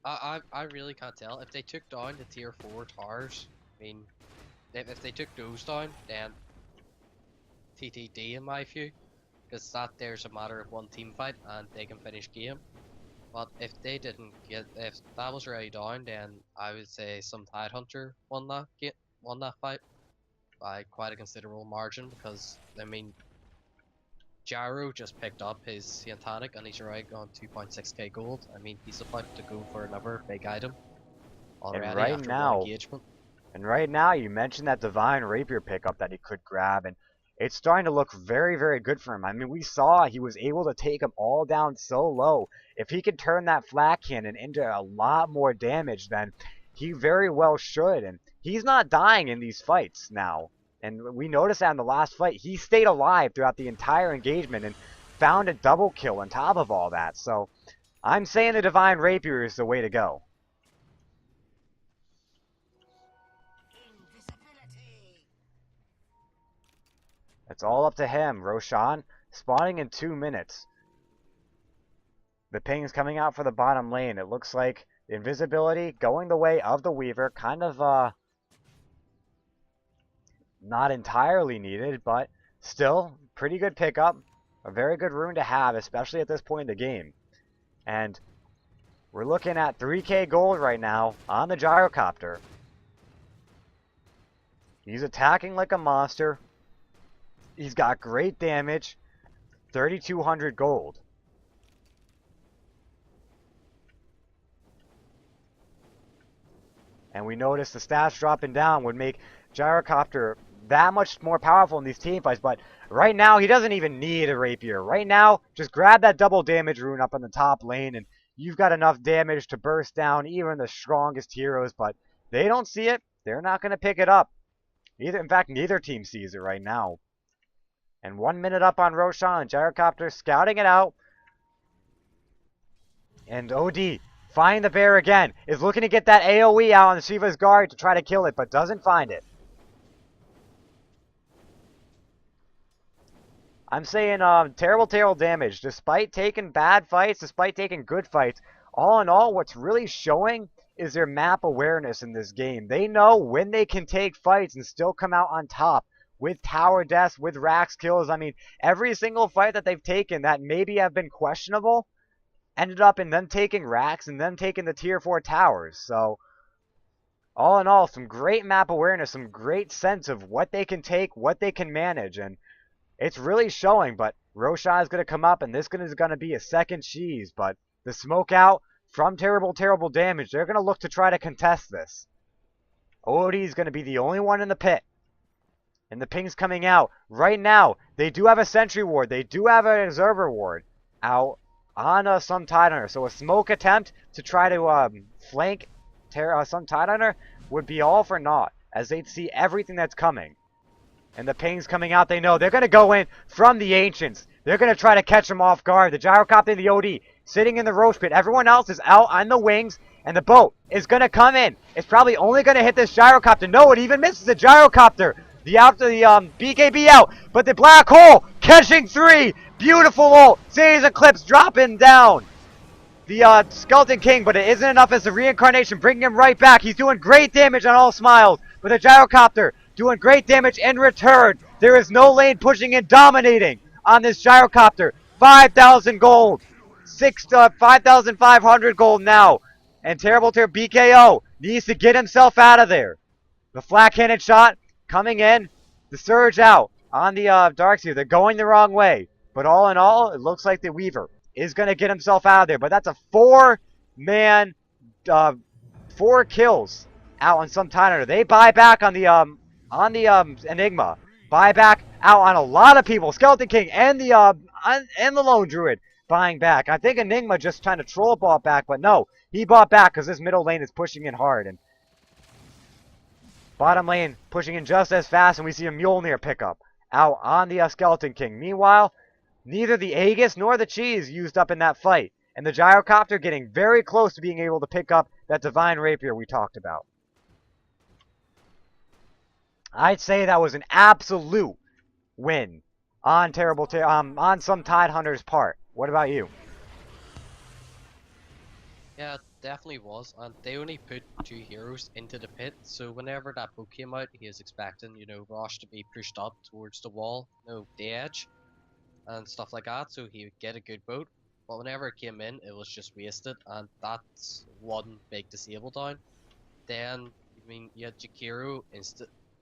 I really can't tell. If they took down the tier 4 towers, I mean, if they took those down, then TTD in my view, because that there's a matter of one team fight and they can finish game. But if they didn't get, if that was already down, then I would say some Tidehunter won that fight by quite a considerable margin, because I mean, Gyro just picked up his Scientanic and he's already on 2.6k gold. I mean, he's about to go for another big item And already right after one now, engagement. you mentioned that Divine Rapier pickup that he could grab, and it's starting to look very, very good for him. I mean, we saw he was able to take them all down so low. If he could turn that flat cannon into a lot more damage, then he very well should. And he's not dying in these fights now. And we noticed that in the last fight, he stayed alive throughout the entire engagement and found a double kill on top of all that. So I'm saying the Divine Rapier is the way to go. It's all up to him. Roshan spawning in 2 minutes. The ping's coming out for the bottom lane. It looks like the invisibility going the way of the Weaver. Kind of not entirely needed, but still pretty good pickup. A very good rune to have, especially at this point in the game. And we're looking at 3k gold right now on the Gyrocopter. He's attacking like a monster. He's got great damage. 3,200 gold. And we noticed the stats dropping down would make Gyrocopter that much more powerful in these team fights. But right now, he doesn't even need a Rapier. Right now, just grab that double damage rune up in the top lane, and you've got enough damage to burst down even the strongest heroes. But they don't see it. They're not going to pick it up. In fact, neither team sees it right now. And 1 minute up on Roshan, and Gyrocopter scouting it out. And OD, find the bear again, is looking to get that AoE out on Shiva's guard to try to kill it, but doesn't find it. I'm saying terrible, terrible damage. Despite taking bad fights, despite taking good fights, all in all, what's really showing is their map awareness in this game. They know when they can take fights and still come out on top. With tower deaths, with Rax kills. I mean, every single fight that they've taken that maybe have been questionable ended up in them taking Rax and them taking the tier 4 towers. So, all in all, some great map awareness, some great sense of what they can take, what they can manage, and it's really showing. But Roshan is going to come up, and this is going to be a second cheese. But the smoke out from terrible, terrible damage, they're going to look to try to contest this. OOD is going to be the only one in the pit. And the ping's coming out. Right now, they do have a sentry ward. They do have an observer ward out on some Tidehunter. So a smoke attempt to try to flank some Tidehunter would be all for naught, as they'd see everything that's coming. And the ping's coming out. They know they're going to go in from the Ancients. They're going to try to catch them off guard. The Gyrocopter and the OD sitting in the roach pit. Everyone else is out on the wings. And the boat is going to come in. It's probably only going to hit this Gyrocopter. No, it even misses the Gyrocopter. The BKB out, but the black hole catching 3. Beautiful ult. Series Eclipse dropping down the Skeleton King, but it isn't enough as the reincarnation, bringing him right back. He's doing great damage on all smiles, but the Gyrocopter doing great damage in return. There is no lane pushing and dominating on this Gyrocopter. 5,000 gold, 5,500 gold now, and Terrible BKO needs to get himself out of there. The flat cannon shot coming in, the surge out on the Darkseer. They're going the wrong way. But all in all, it looks like the Weaver is going to get himself out of there. But that's a 4-man, 4 kills out on some Tidehunter. They buy back on the Enigma. Buy back out on a lot of people. Skeleton King and the Lone Druid buying back. I think Enigma just trying to troll bought back, but no, he bought back because this middle lane is pushing in hard. And bottom lane pushing in just as fast, and we see a Mjolnir pickup out on the Skeleton King. Meanwhile, neither the Aegis nor the Cheese used up in that fight, and the Gyrocopter getting very close to being able to pick up that Divine Rapier we talked about. I'd say that was an absolute win on on some Tidehunter's part. What about you? Yeah, it definitely was, and they only put 2 heroes into the pit, so whenever that boat came out, he was expecting, Rosh to be pushed up towards the wall, the edge, and stuff like that, so he would get a good boat. But whenever it came in, it was just wasted, and that's one big disable down. Then, you had Jakiro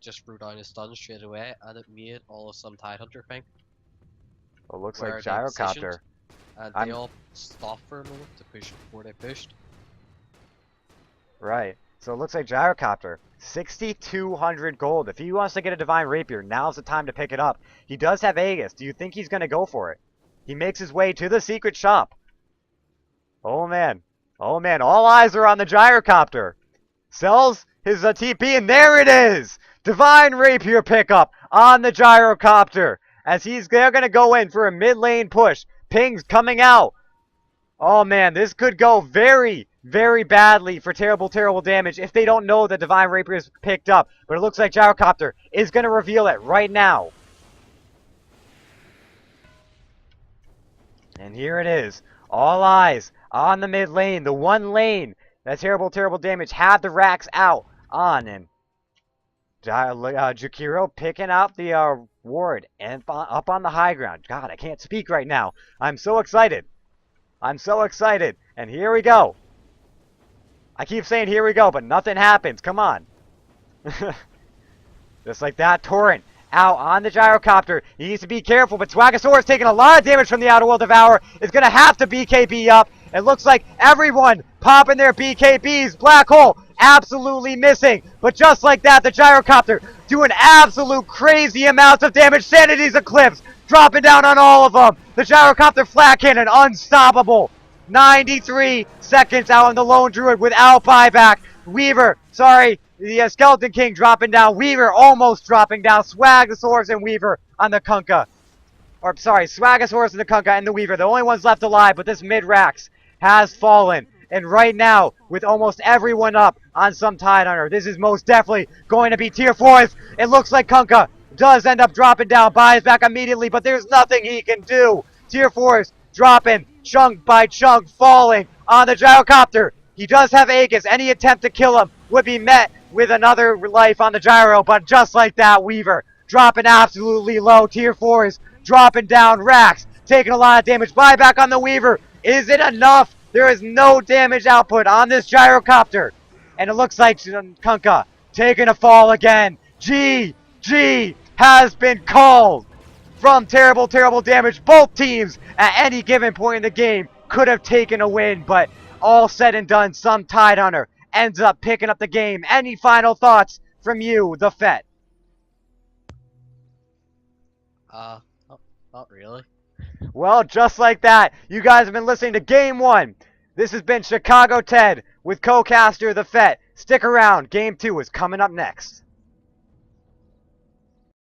just threw down his stun straight away, and it made all of some Tidehunter think. It looks where like they positioned, Gyrocopter. and I'm- they all stopped for a moment to push before they pushed. Right. So it looks like Gyrocopter. 6,200 gold. If he wants to get a Divine Rapier, now's the time to pick it up. He does have Aegis. Do you think he's going to go for it? He makes his way to the secret shop. Oh, man. Oh, man. All eyes are on the Gyrocopter. Sells his TP, and there it is! Divine Rapier pickup on the Gyrocopter. As they're going to go in for a mid lane push. Ping's coming out. Oh, man. This could go very, very badly for terrible, terrible damage if they don't know that Divine Rapier is picked up. But it looks like Gyrocopter is going to reveal it right now. And here it is. All eyes on the mid lane. The one lane that terrible, terrible damage had the racks out on. And Jakiro picking out the ward and up on the high ground. God, I can't speak right now. I'm so excited. I'm so excited. And here we go. I keep saying here we go, but nothing happens. Come on. Just like that, Torrent out on the Gyrocopter. He needs to be careful, but Swagasaurus taking a lot of damage from the Outer World Devourer is going to have to BKB up. It looks like everyone popping their BKBs. Black Hole absolutely missing. But just like that, the Gyrocopter doing absolute crazy amounts of damage. Sanity's Eclipse dropping down on all of them. The Gyrocopter flat cannon unstoppable. 93 seconds out on the Lone Druid without buyback. Weaver, sorry, the Skeleton King dropping down. Weaver almost dropping down. Swagasaurus and Weaver on the Kunkka. Or, sorry, Swagasaurus and the Kunkka and the Weaver. The only ones left alive, but this mid-Rax has fallen. And right now, with almost everyone up on some Tidehunter, this is most definitely going to be tier 4s. It looks like Kunkka does end up dropping down, buys back immediately, but there's nothing he can do. Tier 4s dropping, chunk by chunk, falling on the Gyrocopter. He does have Aegis. Any attempt to kill him would be met with another life on the Gyro, but just like that, Weaver dropping absolutely low. Tier 4s dropping down. Rax taking a lot of damage. Buyback on the Weaver. Is it enough? There is no damage output on this Gyrocopter. And it looks like Kunkka taking a fall again. GG has been called. From terrible, terrible damage, both teams at any given point in the game could have taken a win, but all said and done, some Tidehunter ends up picking up the game. Any final thoughts from you, the Fett? Not really. Well, just like that, you guys have been listening to Game 1. This has been Chicago Ted with co-caster the Fett. Stick around, Game 2 is coming up next.